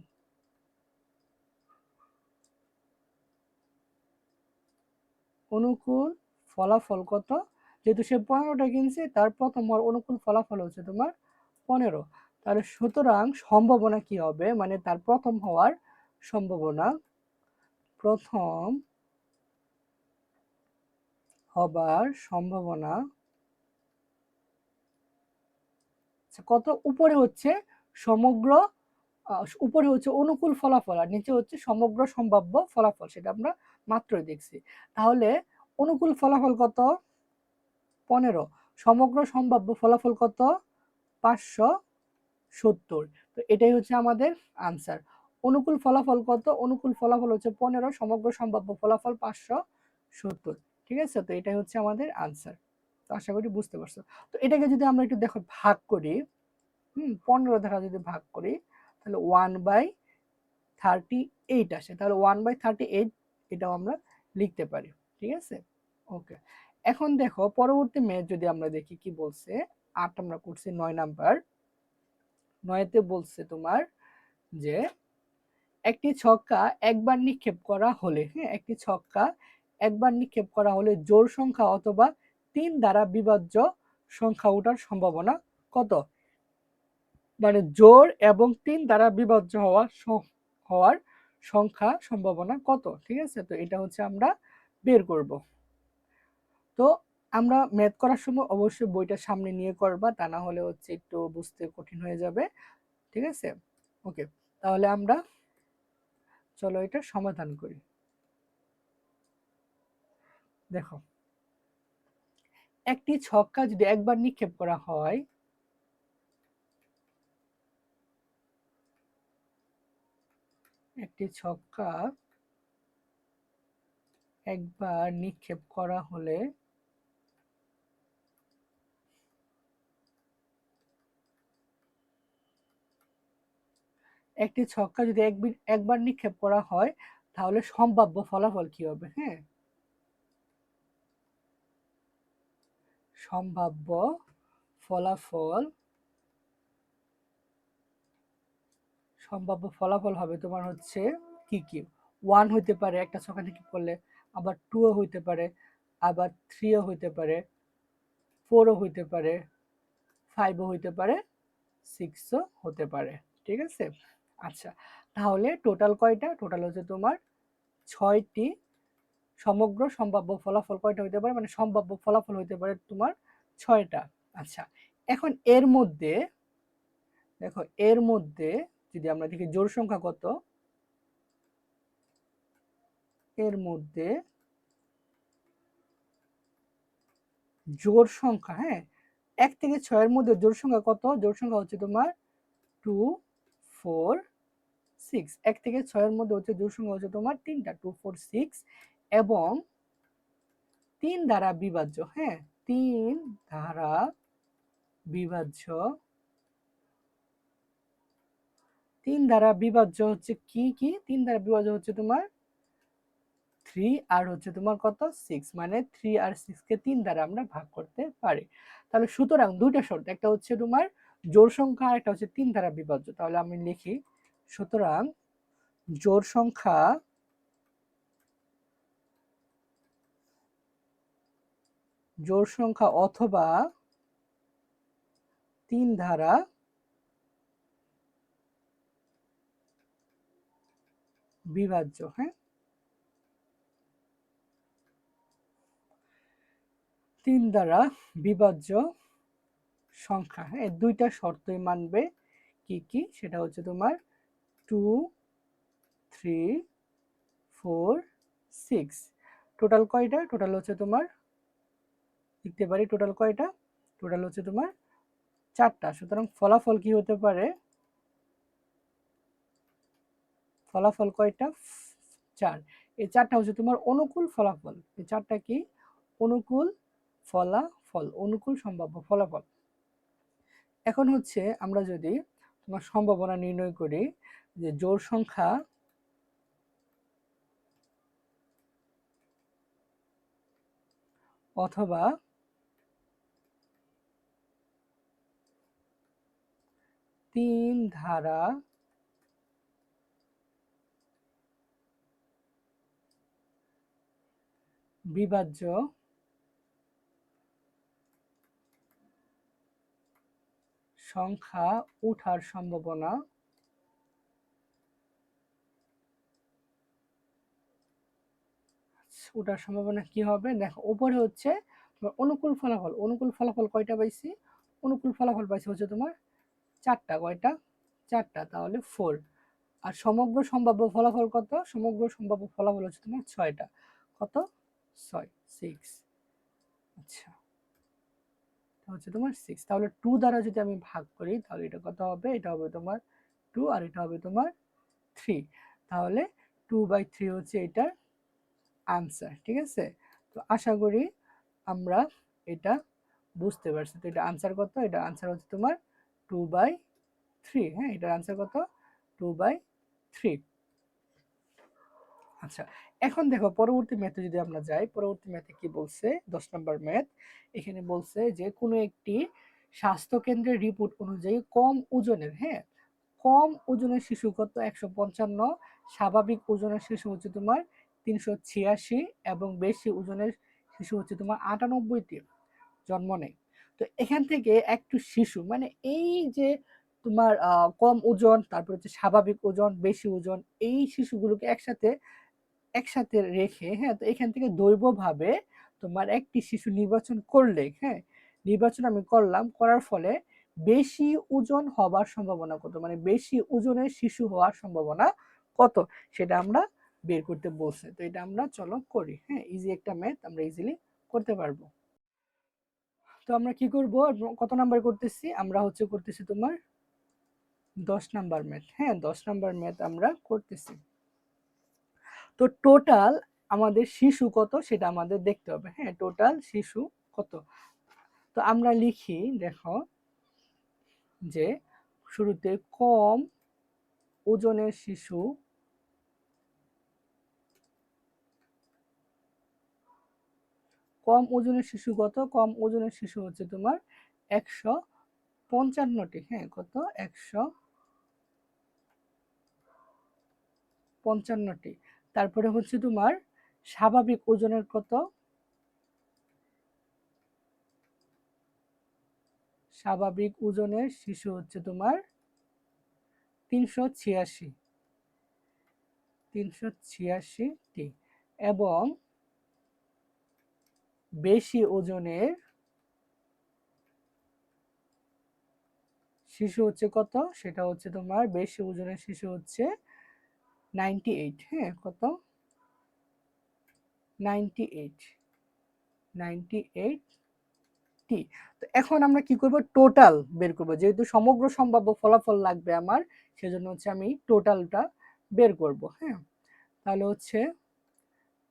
অনুকূল ফলাফল কত? যেহেতু সে 15টা কিনছে, তার প্রথম হওয়ার অনুকূল ফলাফল হচ্ছে তোমার 15। তাহলে সুতরাং সম্ভাবনা কি হবে, মানে তার প্রথম হওয়ার সম্ভাবনা, প্রথম হবার সম্ভাবনা কত? উপরে হচ্ছে সমগ্র, উপরে হচ্ছে অনুকূল ফলাফল আর নিচে হচ্ছে সমগ্র সম্ভাব্য ফলাফল, সেটা আমরা মাত্রই দেখছি। তাহলে অনুকূল ফলাফল কত? 15। সমগ্র সম্ভাব্য ফলাফল কত? 570। তো এটাই হচ্ছে আমাদের আনসার। অনুকূল ফলাফল কত? অনুকূল ফলাফল হচ্ছে 15, সমগ্র সম্ভাব্য ফলাফল 570। ঠিক আছে, তো এটাই হচ্ছে আমাদের আনসার। তো আশা করি বুঝতে পারছো। তো এটাকে যদি আমরা একটু দেখো ভাগ করি, 15 দ্বারা যদি ভাগ করি, তাহলে 1/38 আসে। তাহলে 1/38 এটাও আমরা লিখতে পারি। ঠিক আছে, ওকে। এখন দেখো পরবর্তী ম্যাথ যদি আমরা দেখি কি বলছে। 8 আমরা করছি, 9 নাম্বার। 9তে বলছে তোমার যে একটি ছক্কা একবার নিক্ষেপ করা হলে, হ্যাঁ, একটি ছক্কা একবার নিক্ষেপ করা হলে জোড় সংখ্যা অথবা 3 দ্বারা বিভাজ্য সংখ্যা ওঠার সম্ভাবনা কত? মানে জোড় এবং 3 দ্বারা বিভাজ্য হওয়ার সংখ্যা সম্ভাবনা কত? ঠিক আছে, তো এটা হচ্ছে আমরা বের করব। তো আমরা ম্যাথ করার সময় অবশ্যই বইটা সামনে নিয়ে করবা, তা না হলে হচ্ছে একটু বুঝতে কঠিন হয়ে যাবে। ঠিক আছে, ওকে। তাহলে আমরা চলো এটা সমাধান করি। দেখো, একটি ছক্কা যদি একবার নিক্ষেপ করা হয়, একটি ছক্কা একবার নিক্ষেপ করা হলে একটি ছক্কা যদি একবার নিক্ষেপ করা হয়, তাহলে সম্ভাব্য ফলাফল কি হবে? হ্যাঁ, সম্ভাব্য ফলাফল, সম্ভাব্য ফলাফল হবে তোমার হচ্ছে কি কি? 1 হইতে পারে একটা ছক্কা নিক্ষেপ করলে, আবার 2 হইতে পারে, আবার 3 হইতে পারে, 4 হইতে পারে, 5 হইতে পারে, 6 হতে পারে। ঠিক আছে, আচ্ছা, তাহলে টোটাল কয়টা? টোটাল হচ্ছে তোমার 6টি সমগ্র সম্ভাব্য ফলাফল কয়টা হইতে পারে, মানে সম্ভাব্য ফলাফল হইতে পারে তোমার 6টা। আচ্ছা, এখন এর মধ্যে দেখো, এর মধ্যে যদি আমরা দেখি জোড় সংখ্যা কত, এর মধ্যে জোড় সংখ্যা, হ্যাঁ, 1 থেকে 6 এর মধ্যে জোড় সংখ্যা কত? জোড় সংখ্যা হচ্ছে তোমার 2 4 6। 1 থেকে 6 এর মধ্যে হচ্ছে জোড় সংখ্যা হচ্ছে তোমার 3টা 2 4 6 এবং 3 দ্বারা বিভাজ্য। হ্যাঁ, 3 দ্বারা বিভাজ্য, 3 দ্বারা বিভাজ্য হচ্ছে কি কি? 3 দ্বারা বিভাজ্য হচ্ছে তোমার 3 আর হচ্ছে তোমার কত? 6। মানে 3 আর 6 কে 3 দ্বারা আমরা ভাগ করতে পারি। তাহলে সুতরাং দুইটা শর্ত, একটা হচ্ছে তোমার জোড় সংখ্যা আর একটা হচ্ছে 3 দ্বারা বিভাজ্য। তাহলে আমি লিখি, সুতরাং জোড় সংখ্যা অথবা 3 দ্বারা বিভাজ্য। হ্যাঁ, 3 দ্বারা বিভাজ্য সংখ্যা। হ্যাঁ, দুইটা শর্তই মানবে। কি কি? সেটা হচ্ছে তোমার 2 3 4 6। টোটাল কয়টা? টোটাল হচ্ছে তোমার, লিখতে পারি টোটাল কয়টা? টোটাল হচ্ছে তোমার 4টা। সুতরাং ফলাফল কি হতে পারে? ফলাফল কয়টা? 4। এই 4টা হচ্ছে তোমার অনুকূল ফলাফল। এই 4টা কি? অনুকূল ফলাফল, অনুকূল সম্ভাব্য ফলাফল। এখন হচ্ছে আমরা যদি তোমার সম্ভাবনা নির্ণয় করি যে জোড় সংখ্যা অথবা 3 দ্বারা বিভাজ্য সংখ্যা ওঠার সম্ভাবনা কি হবে? দেখো উপরে হচ্ছে তোমার অনুকূল ফলাফল। অনুকূল ফলাফল কয়টা পাইছি? অনুকূল ফলাফল পাইছি হচ্ছে তোমার 4টা। কয়টা? 4টা। তাহলে 4। আর সমগ্র সম্ভাব্য ফলাফল কত? সমগ্র সম্ভাব্য ফলাফল হচ্ছে তোমার 6টা। কত? 6 6। আচ্ছা, হচ্ছে তোমার 6। তাহলে 2 দ্বারা যদি আমি ভাগ করি তাহলে এটা কত হবে? এটা হবে তোমার 2 আর এটা হবে তোমার 3। তাহলে 2/3 হচ্ছে এটার আনসার। ঠিক আছে? তো আশা করি আমরা এটা বুঝতে পারছি। তো এটা আনসার কত? এটা আনসার হচ্ছে তোমার 2/3। হ্যাঁ, এটার আনসার কত? 2/3। আচ্ছা, এখন দেখো পরবর্তী ম্যাথে যদি আমরা যাই, পরবর্তী ম্যাথে কি বলছে? 10 নম্বর ম্যাথ। এখানে বলছে যে কোনো একটি স্বাস্থ্য কেন্দ্রের রিপোর্ট অনুযায়ী কম ওজনের, হ্যাঁ, কম ওজনের শিশু কত? 155, স্বাভাবিক ওজনের শিশু হচ্ছে তোমার 386 এবং বেশি ওজনের শিশু হচ্ছে তোমার 98টি জন্ম নেয়। তো এখান থেকে একটু শিশু মানে এই যে তোমার কম ওজন, তারপর হচ্ছে স্বাভাবিক ওজন, বেশি ওজন, এই শিশুগুলোকে একসাথে একসাথে রেখে, হ্যাঁ, তো এখান থেকে দৈবভাবে তোমার একটি শিশু নির্বাচন করলে, হ্যাঁ, নির্বাচন আমি করলাম, করার ফলে বেশি ওজন হবার সম্ভাবনা কত? মানে বেশি ওজনের শিশু হওয়ার সম্ভাবনা কত? সেটা আমরা বের করতে বলছে। তো এটা আমরা চলো করি। হ্যাঁ, ইজি একটা ম্যাথ, আমরা ইজিলি করতে পারবো। তো আমরা কি করব? কত নাম্বার করতেছি? আমরা হচ্ছে করতেছি তোমার 10 নাম্বার ম্যাথ। হ্যাঁ, 10 নাম্বার ম্যাথ আমরা করতেছি। তো টোটাল আমাদের শিশু কত সেটা আমাদের দেখতে হবে। হ্যাঁ, টোটাল শিশু কত? তো আমরা লিখি, দেখো যে শুরুতে কম ওজনের শিশু, কম ওজনের শিশু কত? কম ওজনের শিশু হচ্ছে তোমার 155টি। হ্যাঁ, কত? 155টি। তারপরে হচ্ছে তোমার স্বাভাবিক ওজনের কত? স্বাভাবিক ওজনের শিশু হচ্ছে তোমার 386টি এবং বেশি ওজনের শিশু হচ্ছে কত? সেটা হচ্ছে তোমার বেশি ওজনের শিশু হচ্ছে 98। হ্যাঁ, কত? 98 98 টি। তো এখন আমরা কি করব, টোটাল বের করব, যেহেতু সমগ্র সম্ভাব্য ফলাফল লাগবে আমার, সেজন্য হচ্ছে আমি টোটালটা বের করব। হ্যাঁ, তাহলে হচ্ছে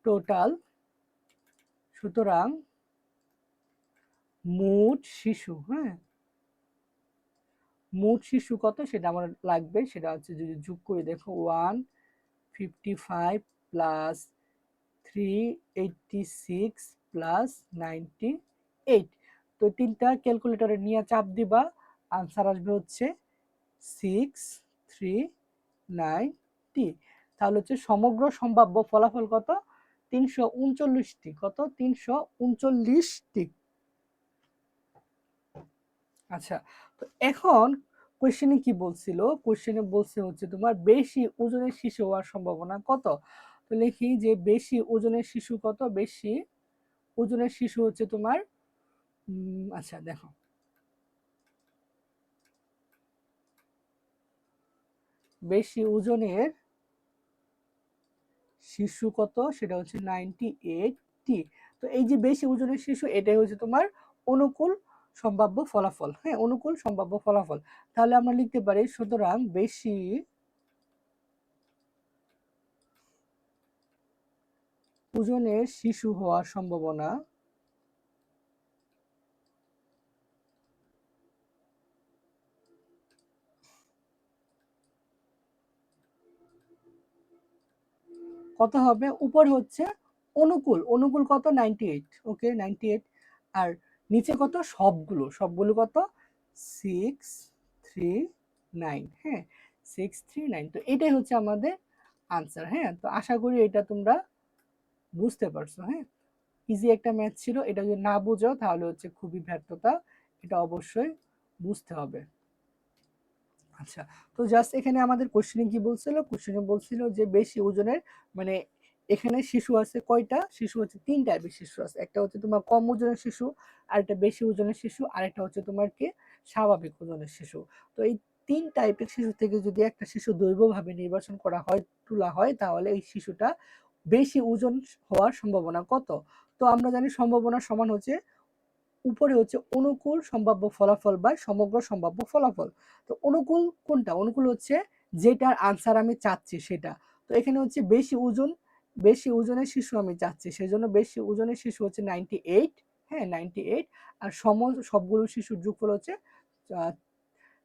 টোটাল, সুতরাং মোট শিশু, হ্যাঁ মোট শিশু কত সেটা আমার লাগবে, সেটা হচ্ছে যদি যোগ করে দেখো 155 প্লাস 386 প্লাস 98। তো তিনটা ক্যালকুলেটরে নিয়ে চাপ দিবা, আনসার আসবে হচ্ছে 639টি। তাহলে হচ্ছে সমগ্র সম্ভাব্য ফলাফল কত, 339টি। কত, 339টি। আচ্ছা, তো এখন কোশ্চেনে কি বলছিল, কোশ্চেনে বলছে হচ্ছে তোমার বেশি ওজনের শিশু হওয়ার সম্ভাবনা কত। তো লিখি যে বেশি ওজনের শিশু কত, বেশি ওজনের শিশু হচ্ছে তোমার আচ্ছা দেখো, বেশি ওজনের শিশু কত, সেটা হচ্ছে 98টি। তো এই যে বেশি ওজনের শিশু, এটাই হচ্ছে তোমার অনুকূল সম্ভাব্য ফলাফল। হ্যাঁ, অনুকূল সম্ভাব্য ফলাফল। তাহলে আমরা লিখতে পারি, সুতরাং বেশি ওজনের শিশু হওয়ার সম্ভাবনা কত হবে, উপর হচ্ছে অনুকূল, অনুকূল কত 98, ওকে 98। আর নিচে কত, সবগুলো, সবগুলো কত 639। হ্যাঁ 639। তো এটাই হচ্ছে আমাদের আনসার। হ্যাঁ, তো আশা করি এটা তোমরা বুঝতে পারছো। হ্যাঁ, ইজি একটা ম্যাথ ছিল, এটা যদি না বুঝো তাহলে হচ্ছে খুবই ব্যর্থতা, এটা অবশ্যই বুঝতে হবে। আচ্ছা, তো জাস্ট এখানে আমাদের কোশ্চেনে কি বলছিল, কোশ্চেনে বলছিল যে বেশি ওজনের, মানে এখানে শিশু আছে কয়টা, শিশু হচ্ছে তিন টাইপের শিশু আছে, একটা হচ্ছে তোমার কম ওজনের শিশু, আরেকটা বেশি ওজনের শিশু, আরেকটা হচ্ছে তোমার কি স্বাভাবিক ওজনের শিশু। তো এই তিন টাইপের শিশু থেকে যদি একটা শিশু দৈবভাবে নির্বাচন করা হয়, তোলা হয়, তাহলে এই শিশুটা বেশি ওজন হওয়ার সম্ভাবনা কত। তো আমরা জানি সম্ভাবনা সমান হচ্ছে উপরে হচ্ছে অনুকূল সম্ভাব্য ফলাফল বা সমগ্র সম্ভাব্য ফলাফল। তো অনুকূল কোনটা, অনুকূল হচ্ছে যেটার আনসার আমি চাচ্ছি সেটা। তো এখানে হচ্ছে বেশি ওজন, বেশি ওজনের শিশু আমি চাচ্ছি, সেজন্য বেশি ওজনের শিশু হচ্ছে 98। হ্যাঁ 98। আর সবগুলো শিশুর যোগফল হচ্ছে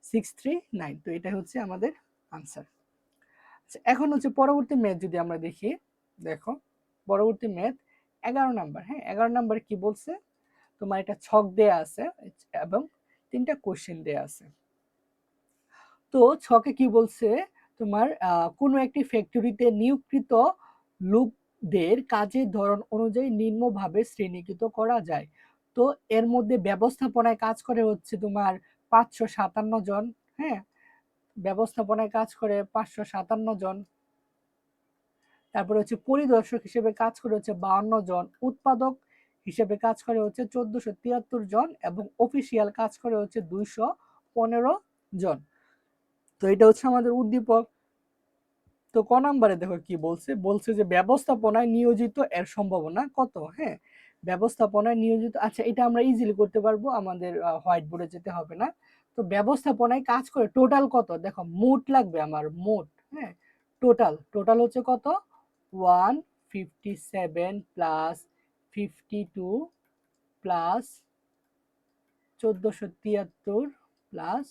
639। তো এটা হচ্ছে আমাদের আনসার। এখন হচ্ছে পরবর্তী ম্যাথ যদি আমরা দেখি, দেখো পরবর্তী ম্যাথ 11 নাম্বার। হ্যাঁ 11 নাম্বার কি বলছে, তোমার একটা ছক দেয়া আছে এবং তিনটা কোশ্চেন দেয়া আছে। তো ছকে কি বলছে, তোমার কোনো একটি ফ্যাক্টরিতে নিয়োগকৃত লোকদের কাজের ধরন অনুযায়ী নিম্নভাবে শ্রেণীকৃত করা যায়। তো এর মধ্যে ব্যবস্থাপনায় কাজ করে হচ্ছে তোমার 557 জন। হ্যাঁ, ব্যবস্থাপনায় কাজ করে 557 জন। তারপরে হচ্ছে পরিদর্শক হিসেবে কাজ করে হচ্ছে 52 জন, উৎপাদক হিসেবে কাজ করে হচ্ছে 1473 জন, এবং অফিসিয়াল কাজ করে হচ্ছে 215 জন। তো এটা হচ্ছে আমাদের উদ্দীপক। তো ক নাম্বারে দেখো কি বলছে, বলছে যে ব্যবস্থাপনায় নিয়োজিত এর সম্ভাবনা কত। হ্যাঁ, ব্যবস্থাপনায় নিয়োজিত, আচ্ছা এটা আমরা ইজিলি করতে পারবো, আমাদের হোয়াইট বোর্ডে যেতে হবে না। তো ব্যবস্থাপনায় কাজ করে টোটাল কত, দেখো মোট লাগবে আমার, মোট। হ্যাঁ, টোটাল, টোটাল হচ্ছে কত, 157 প্লাস 52 প্লাস 1473 প্লাস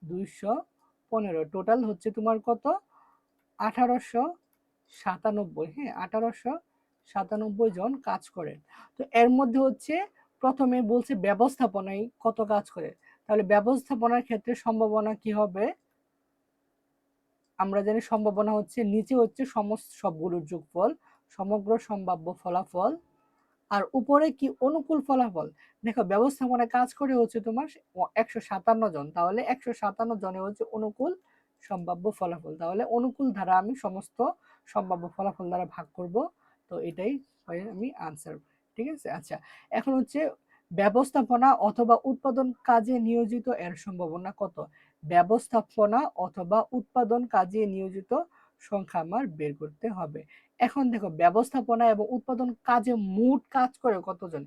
215, টোটাল হচ্ছে তোমার কত, 1897। হ্যাঁ 1897 জন কাজ করেন। তো এর মধ্যে হচ্ছে প্রথমে বলছে ব্যবস্থাপনায় কত কাজ করে, তাহলে ব্যবস্থাপনার ক্ষেত্রে সম্ভাবনা কি হবে, আমরা জানি সম্ভাবনা হচ্ছে নিচে হচ্ছে সমস্ত সবগুলোর যোগফল, সমগ্র সম্ভাব্য ফলাফল, আর উপরে কি অনুকূল ফলাফল। দেখো ব্যবস্থাপনায় কাজ করে হচ্ছে তোমার 157 জন, তাহলে 157 জনে হচ্ছে অনুকূল সম্ভাব্য ফলাফল, তাহলে অনুকূল দ্বারা আমি সমস্ত সম্ভাব্য ফলাফল দ্বারা ভাগ করব। তো এটাই হয় আমি আনসার। ঠিক আছে, আচ্ছা এখন হচ্ছে ব্যবস্থাপনা অথবা উৎপাদন কাজে নিয়োজিত এর সম্ভাবনা কত, ব্যবস্থাপনা অথবা উৎপাদন কাজে নিয়োজিত সংখ্যা আমার বের করতে হবে। এখন দেখো ব্যবস্থাপনা এবং উৎপাদন কাজে মোট কাজ করে কতজন।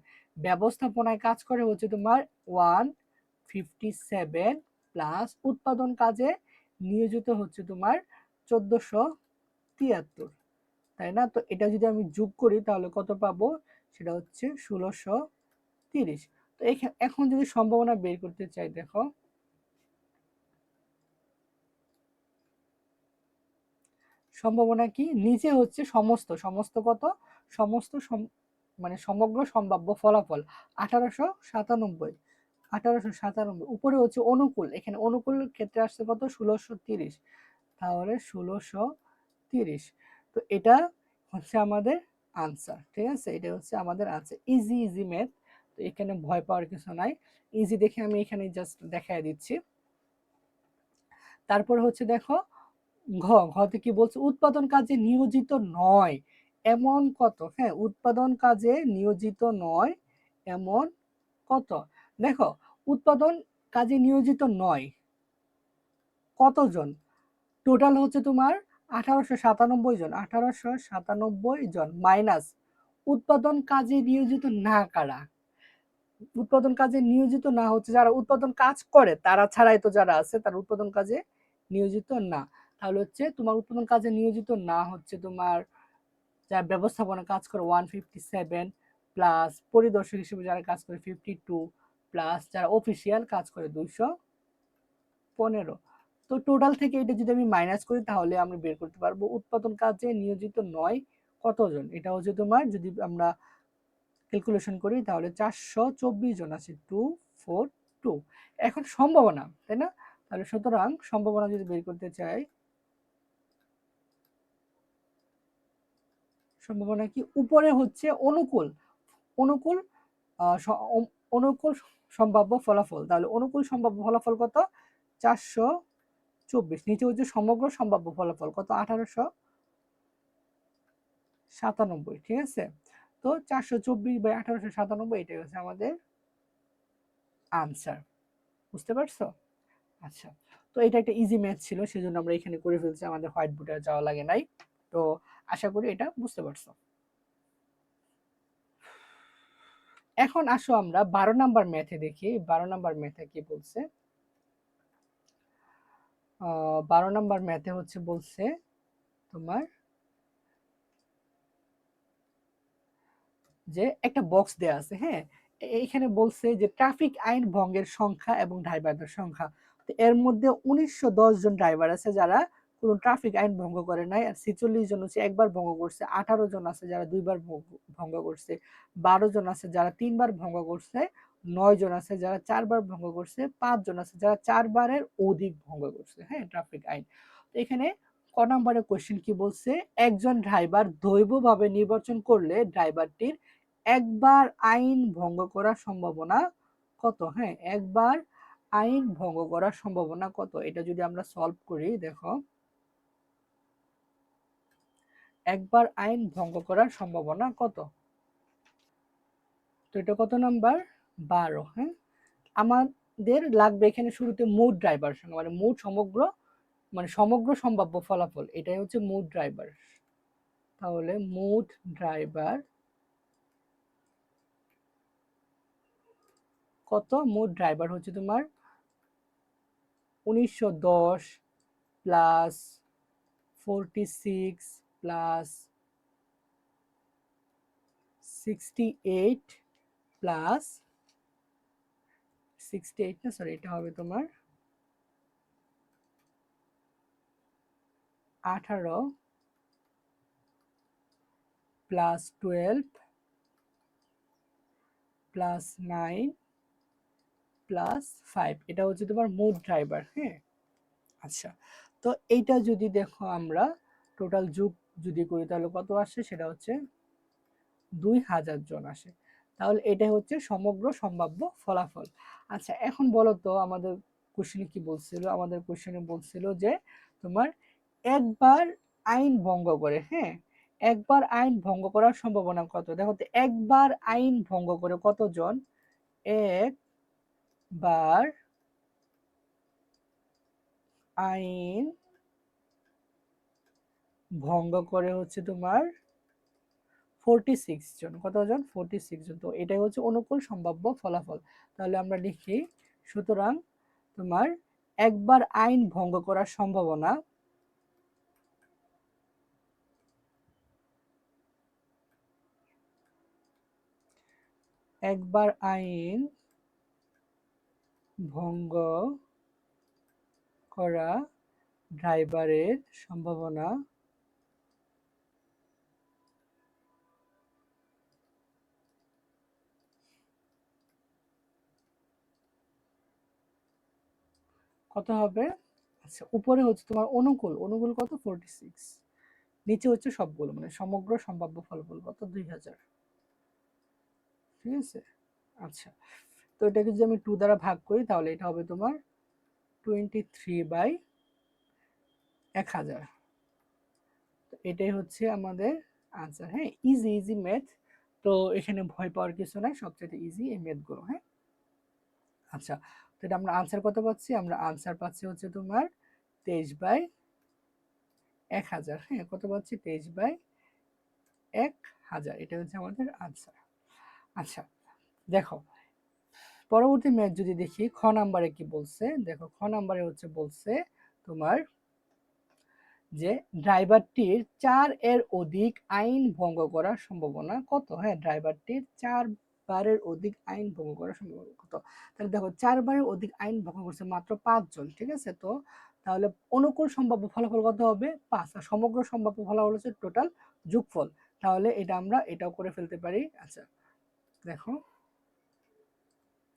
ব্যবস্থাপনায় কাজ করে হচ্ছে তোমার 157 প্লাস উৎপাদন কাজে নিয়োজিত হচ্ছে তোমার 1473, তাই না? তো এটা যদি আমি যোগ করি তাহলে কত পাবো, সেটা হচ্ছে 1630। তো এখন যদি সম্ভাবনা বের করতে চাই, দেখো সম্ভাবনা কি, নিচে হচ্ছে সমস্ত সমস্ত কত, সমস্ত মানে সমগ্র সম্ভাব্য ফলাফল 1897, 1897, উপরে হচ্ছে অনুকূল, এখানে অনুকূল ক্ষেত্রে আসছে কত 1630, তাহলে 1630। তো এটা হচ্ছে আমাদের আনসার, ঠিক আছে, এটা হচ্ছে আমাদের আনসার। ইজি ইজি ম্যাথ, তো এখানে ভয় পাওয়ার কিছু নাই, ইজি দেখে আমি এখানে জাস্ট দেখাই দিচ্ছি। তারপর হচ্ছে দেখো ঘতে কি বলছে, উৎপাদন কাজে নিয়োজিত নয় এমন কত, হ্যাঁ উৎপাদন কাজে নিয়োজিত নয় এমন কত। দেখো উৎপাদন কাজে নিয়োজিত নয় কতজন, টোটাল হচ্ছে তোমার 1897 জন, 1897 জন মাইনাস উৎপাদন কাজে নিয়োজিত না কারা, উৎপাদন কাজে নিয়োজিত না হচ্ছে যারা উৎপাদন কাজ করে তারা ছাড়াই তো যারা আছে তারা উৎপাদন কাজে নিয়োজিত না। তাহলে হচ্ছে তোমার উৎপাদন কাজে নিয়োজিত না হচ্ছে তোমার যারা ব্যবস্থাপনা কাজ করে 157 প্লাস পরিদর্শক হিসেবে যারা কাজ করে 52 প্লাস যারা অফিসিয়াল কাজ করে 215। তো টোটাল থেকে এটা যদি আমি মাইনাস করি তাহলে আমরা বের করতে পারবো উৎপাদন কাজে নিয়োজিত নয় কতজন। এটা হচ্ছে তোমার যদি আমরা ক্যালকুলেশন করি তাহলে 424 জন আছে, 242। এখন সম্ভাবনা, তাই না? তাহলে সুতরাং সম্ভাবনা যদি বের করতে চাই, সম্ভাবনা কি, উপরে হচ্ছে অনুকূল, অনুকূল অনুকূল সম্ভাব্য ফলাফল, তাহলে অনুকূল সম্ভাব্য ফলাফল কত 424, নিচে হচ্ছে সমগ্র সম্ভাব্য ফলাফল কত 1897, ঠিক আছে। তো 424/1897 এটাই হচ্ছে আমাদের আনসার, বুঝতে পারছো? আচ্ছা, তো এটা একটা ইজি ম্যাথ ছিল সেজন্য আমরা এখানে করে ফেলছি, আমাদের হোয়াইট বোর্ডে যাওয়া লাগে নাই। তো আশা করি এটা বুঝতে পারছো। এখন আসো আমরা 12 নাম্বার ম্যাথে দেখি, 12 নাম্বার ম্যাথে কি বলছে। 12 নাম্বার ম্যাথে হচ্ছে বলছে তোমার যে একটা বক্স দেয়া আছে, হ্যাঁ এইখানে বলছে যে ট্রাফিক আইন ভঙ্গের সংখ্যা এবং ড্রাইভারদের সংখ্যা। তো এর মধ্যে 1910 জন ড্রাইভার আছে যারা কোনো ট্রাফিক আইন ভঙ্গ করে নাই, আর 46 জন হচ্ছে একবার ভঙ্গ করছে, 18 জন আছে যারা দুইবার ভঙ্গ করছে, 12 জন আছে যারা তিনবার ভঙ্গ করছে, 9 জন আছে যারা চারবার ভঙ্গ করছে, 5 জন আছে যারা চারবারের অধিক ভঙ্গ করছে, হ্যাঁ ট্রাফিক আইন। তো এখানে ক নম্বরের কোশ্চেন কি বলছে, একজন ড্রাইভার দৈবভাবে নির্বাচন করলে ড্রাইভারটির একবার আইন ভঙ্গ করার সম্ভাবনা কত, হ্যাঁ একবার আইন ভঙ্গ করার সম্ভাবনা কত। এটা যদি আমরা সলভ করি, দেখো একবার আইন ভঙ্গ করার সম্ভাবনা কত, তো এটা কত নাম্বার 12, হ্যাঁ আমাদের লাগবে এখানে শুরুতে মোট ড্রাইভার সংখ্যা, মানে মোট সমগ্র, মানে সমগ্র সম্ভাব্য ফলাফল, এটাই হচ্ছে মোট ড্রাইভার। তাহলে মোট ড্রাইভার কত, মোট ড্রাইভার হচ্ছে তোমার 1910 প্লাস 46 প্লাস 68 প্লাস 68 না সরি এটা হবে তোমার 18 প্লাস 12 প্লাস 9 প্লাস 5, এটা হচ্ছে তোমার মোট ড্রাইভার, হ্যাঁ। আচ্ছা, তো এইটা যদি দেখো আমরা টোটাল যোগ যদি করি তাহলে কত আসে, সেটা হচ্ছে 2000 জন আসে। তাহলে এটাই হচ্ছে সমগ্র সম্ভাব্য ফলাফল। আচ্ছা এখন বলো তো আমাদের কোশ্চেনে কি বলছিল, আমাদের কোশ্চেনে বলছিল যে তোমার একবার আইন ভঙ্গ করে, হ্যাঁ একবার আইন ভঙ্গ করার সম্ভাবনা কত। দেখো তো একবার আইন ভঙ্গ করে কতজন, একবার আইন ভঙ্গ করে হচ্ছে তোমার 46 জন। কতজন? 46 জন। তো এটাই হচ্ছে অনুকূল সম্ভাব্য ফলাফল। তাহলে আমরা লিখি, সুতরাং তোমার একবার আইন ভঙ্গ করার সম্ভাবনা একবার আইন ভঙ্গ করা ড্রাইভারের সম্ভাবনা কত হবে? আচ্ছা, উপরে হচ্ছে তোমার অনুকূল, অনুকূল কত? 46, নিচে হচ্ছে সবগুলো, মানে সমগ্র সম্ভাব্য ফলাফল কত? 2000। ঠিক আছে। আচ্ছা, তো এটাকে যদি আমি 2 দ্বারা ভাগ করি তাহলে এটা হবে তোমার 23/1000। তো এটাই হচ্ছে আমাদের আনসার। হ্যাঁ, ইজি ইজি ম্যাথ। তো এখানে ভয় পাওয়ার কিছু নাই, সবচেয়ে ইজি এই ম্যাথগুলো। হ্যাঁ, আচ্ছা, তো এটা আমরা আনসার কত পাচ্ছি? আমরা আনসার পাচ্ছি হচ্ছে তোমার 23/1000। হ্যাঁ, কত পাচ্ছি? 23/1000। এটা হচ্ছে আমাদের আনসার। আচ্ছা, দেখো পরবর্তী ম্যাথ যদি দেখি, খ নাম্বারে কি বলছে দেখো। খ নাম্বারে হচ্ছে বলছে তোমার যে ড্রাইভারটির 4 এর অধিক আইন ভঙ্গ করার সম্ভাবনা কত? হ্যাঁ, ড্রাইভারটির 4 বারের অধিক আইন ভঙ্গ করার সম্ভাবনা কত? তাহলে দেখো 4 বারের অধিক আইন ভঙ্গ করছে মাত্র 5 জন। ঠিক আছে, তো তাহলে অনুকূল সম্ভাব্য ফলাফল কত হবে? 5। আর সমগ্র সম্ভাব্য ফলাফল হচ্ছে টোটাল যোগফল। তাহলে এটা আমরা এটাও করে ফেলতে পারি। আচ্ছা, দেখো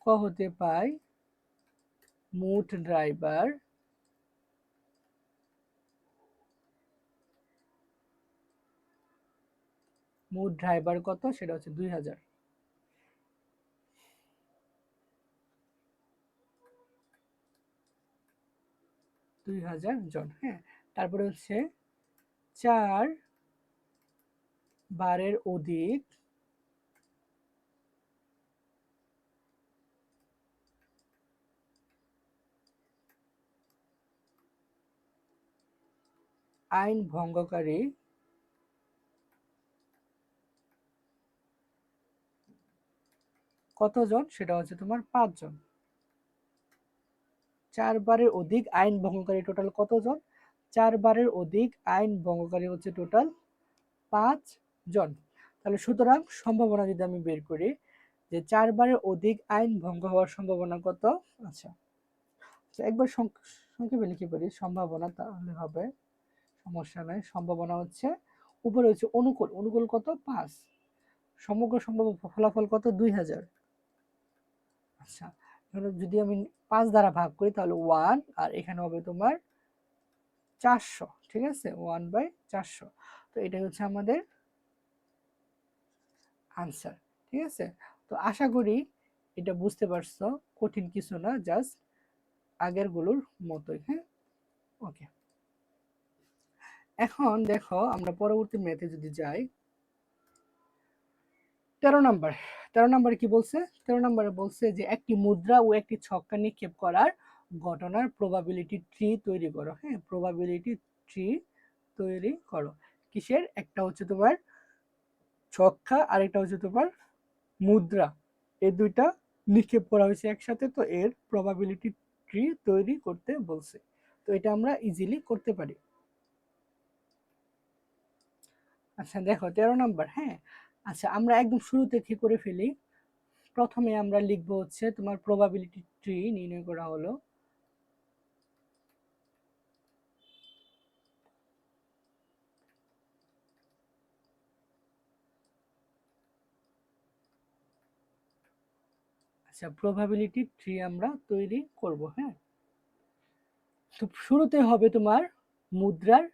ক হতে পাই মোট ড্রাইভার কত? সেটা হচ্ছে 2000। 2000 জন। হ্যাঁ, তারপরে হচ্ছে 4 বারের অধিক আইন ভঙ্গকারী কতজন? সেটা হচ্ছে তোমার 5 জন। 4 বারের অধিক আইন ভঙ্গকারী টোটাল কতজন? 4 বারের অধিক আইন ভঙ্গকারী হচ্ছে টোটাল 5 জন। তাহলে সুতরাং সম্ভাবনা যদি আমি বের করি যে 4 বারের অধিক আইন ভঙ্গ হওয়ার সম্ভাবনা কত? আচ্ছা, একবার সংক্ষেপে লিখে পারি সম্ভাবনা, তাহলে হবে, সমস্যা নাই। সম্ভাবনা হচ্ছে উপরে হচ্ছে অনুকূল, অনুকূল কত? 5। সমগ্র সম্ভাব্য ফলাফল কত? 2000। আচ্ছা, যদি আমি 5 দ্বারা ভাগ করি তাহলে 1, আর এখানে হবে তোমার 400। ঠিক আছে, 1/400। তো এটাই হচ্ছে আমাদের আনসার। ঠিক আছে, তো আশা করি এটা বুঝতে পারছো, কঠিন কিছু না, জাস্ট আগের গুলোর মতোই। হ্যাঁ, ওকে। এখন দেখো আমরা পরবর্তী ম্যাথে যদি যাই, 13 নাম্বার। 13 নাম্বারে কি বলছে? 13 নাম্বারে বলছে যে একটি মুদ্রা ও একটি ছক্কা নিক্ষেপ করার ঘটনার প্রবাবিলিটি ট্রি তৈরি করো। হ্যাঁ, প্রবাবিলিটি ট্রি তৈরি করো। কিসের? একটা হচ্ছে তোমার ছক্কা, আর একটা হচ্ছে তোমার মুদ্রা। এই দুইটা নিক্ষেপ করা হয়েছে একসাথে, তো এর প্রবাবিলিটি ট্রি তৈরি করতে বলছে। তো এটা আমরা ইজিলি করতে পারি। আচ্ছা, দেখো 13 নাম্বার। হ্যাঁ, আচ্ছা, আমরা একদম শুরুতে কি করে ফেলি। প্রথমে আমরা লিখব হচ্ছে তোমার প্রবাবিলিটি ট্রি নির্ণয় করা হলো। আচ্ছা, প্রবাবিলিটি ট্রি আমরা তৈরি করব। হ্যাঁ, তো শুরুতে হবে তোমার মুদ্রার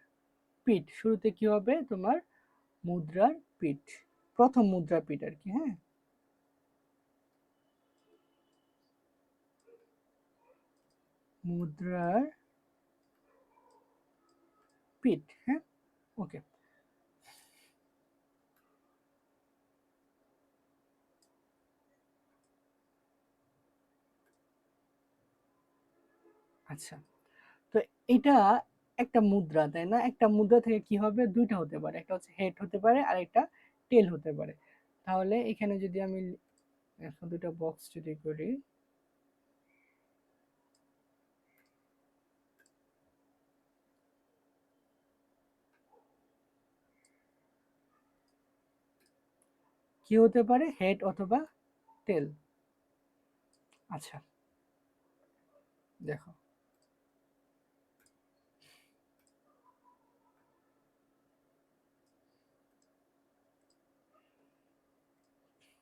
পিঠ। শুরুতে কি হবে? তোমার মুদ্রার পিঠ, প্রথম মুদ্রার পিঠ আর কি। হ্যাঁ, মুদ্রার পিঠ। হ্যাঁ, ওকে। আচ্ছা, তো এটা একটা মুদ্রা, তাই না? একটা মুদ্রা থেকে কি হবে? দুইটা হতে পারে, একটা হচ্ছে হেড হতে পারে আর একটা টেল হতে পারে। তাহলে এখানে যদি আমি এখন দুটো বক্স যদি করি, কি হতে পারে, হেড অথবা টেল। আচ্ছা দেখো,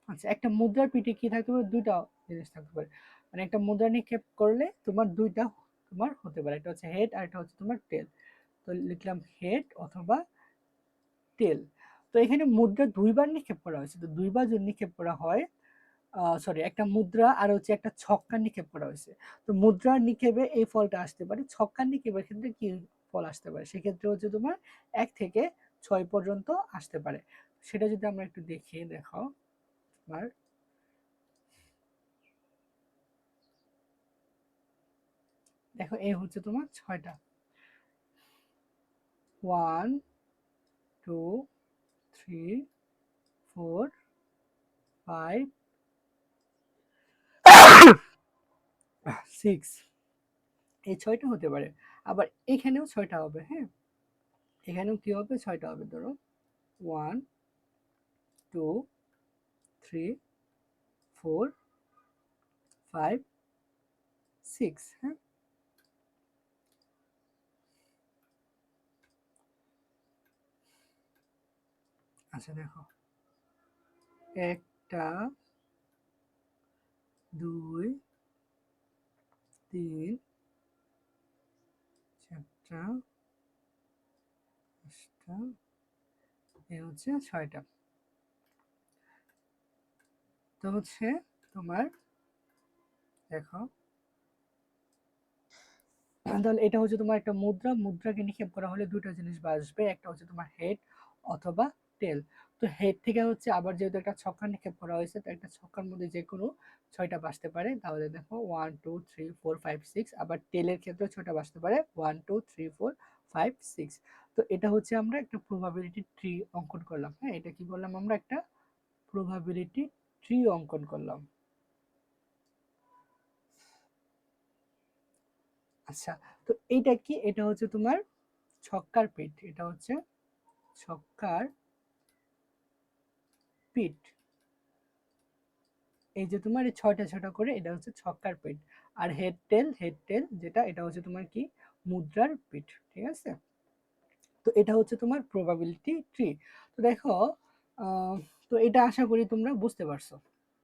আচ্ছা একটা মুদ্রার পিঠে কি থাকতে পারে, দুইটা জিনিস থাকতে পারে। মানে একটা মুদ্রা নিক্ষেপ করলে তোমার দুইটা তোমার হতে পারে, একটা হচ্ছে হেড আর একটা হচ্ছে তোমার টেল। তো লিখলাম হেড অথবা টেল। তো এখানে মুদ্রা দুইবার নিক্ষেপ করা হয়েছে, তো দুইবার যদি নিক্ষেপ করা হয়, সরি একটা মুদ্রা আর হচ্ছে একটা ছক্কা নিক্ষেপ করা হয়েছে। তো মুদ্রা নিক্ষেপে এই ফলটা আসতে পারে, ছক্কা নিক্ষেপের ক্ষেত্রে কি ফল আসতে পারে, সেক্ষেত্রে হচ্ছে তোমার 1 থেকে 6 পর্যন্ত আসতে পারে। সেটা যদি আমরা একটু দেখি, দেখো তোমার দেখো এই হচ্ছে তোমার 6টা, 1 2 3 4 5 6, এই 6টা হতে পারে। আবার এখানেও 6টা হবে, হ্যাঁ এখানেও কি হবে, 6টা হবে। ধরো 1 2 3 4 5 6, হ্যাঁ। আচ্ছা দেখো, 1টা 2 3 4 5 এই হচ্ছে 6টা। তো হচ্ছে তোমার দেখো, তাহলে এটা হচ্ছে তোমার একটা মুদ্রা, মুদ্রাকে নিক্ষেপ করা হলে দুটো জিনিস বাসবে, একটা হচ্ছে তোমার হেড অথবা টেল। তো হেড থেকে হচ্ছে আবার যেহেতু একটা ছক্কা নিক্ষেপ করা হয়েছে, তো একটা ছক্কার মধ্যে যে কোনো 6টা বাসতে পারে। তাহলে দেখো 1 2 3 4 5 6, আবার টেলের ক্ষেত্রে 6টা বাসতে পারে 1 2 3 4 5 6। তো এটা হচ্ছে আমরা একটা প্রবাবিলিটি ট্রি অঙ্কন করলাম, হ্যাঁ এটা কি বললাম আমরা, একটা প্রবাবিলিটি ট্রি অঙ্কন করলাম। আচ্ছা, তো এইটা কি, এটা হচ্ছে তোমার ছক্কার পিঠ, এটা হচ্ছে ছক্কার পিঠ। এই যে তোমার এই 6টা করে, এটা হচ্ছে ছক্কার পিঠ। আর হেড টেল, হেড টেল যেটা, এটা হচ্ছে তোমার কি, মুদ্রার পিঠ, ঠিক আছে। তো এটা হচ্ছে তোমার প্রবাবিলিটি ট্রি। তো দেখো, আহ, তো এটা আশা করি তোমরা বুঝতে পারছো।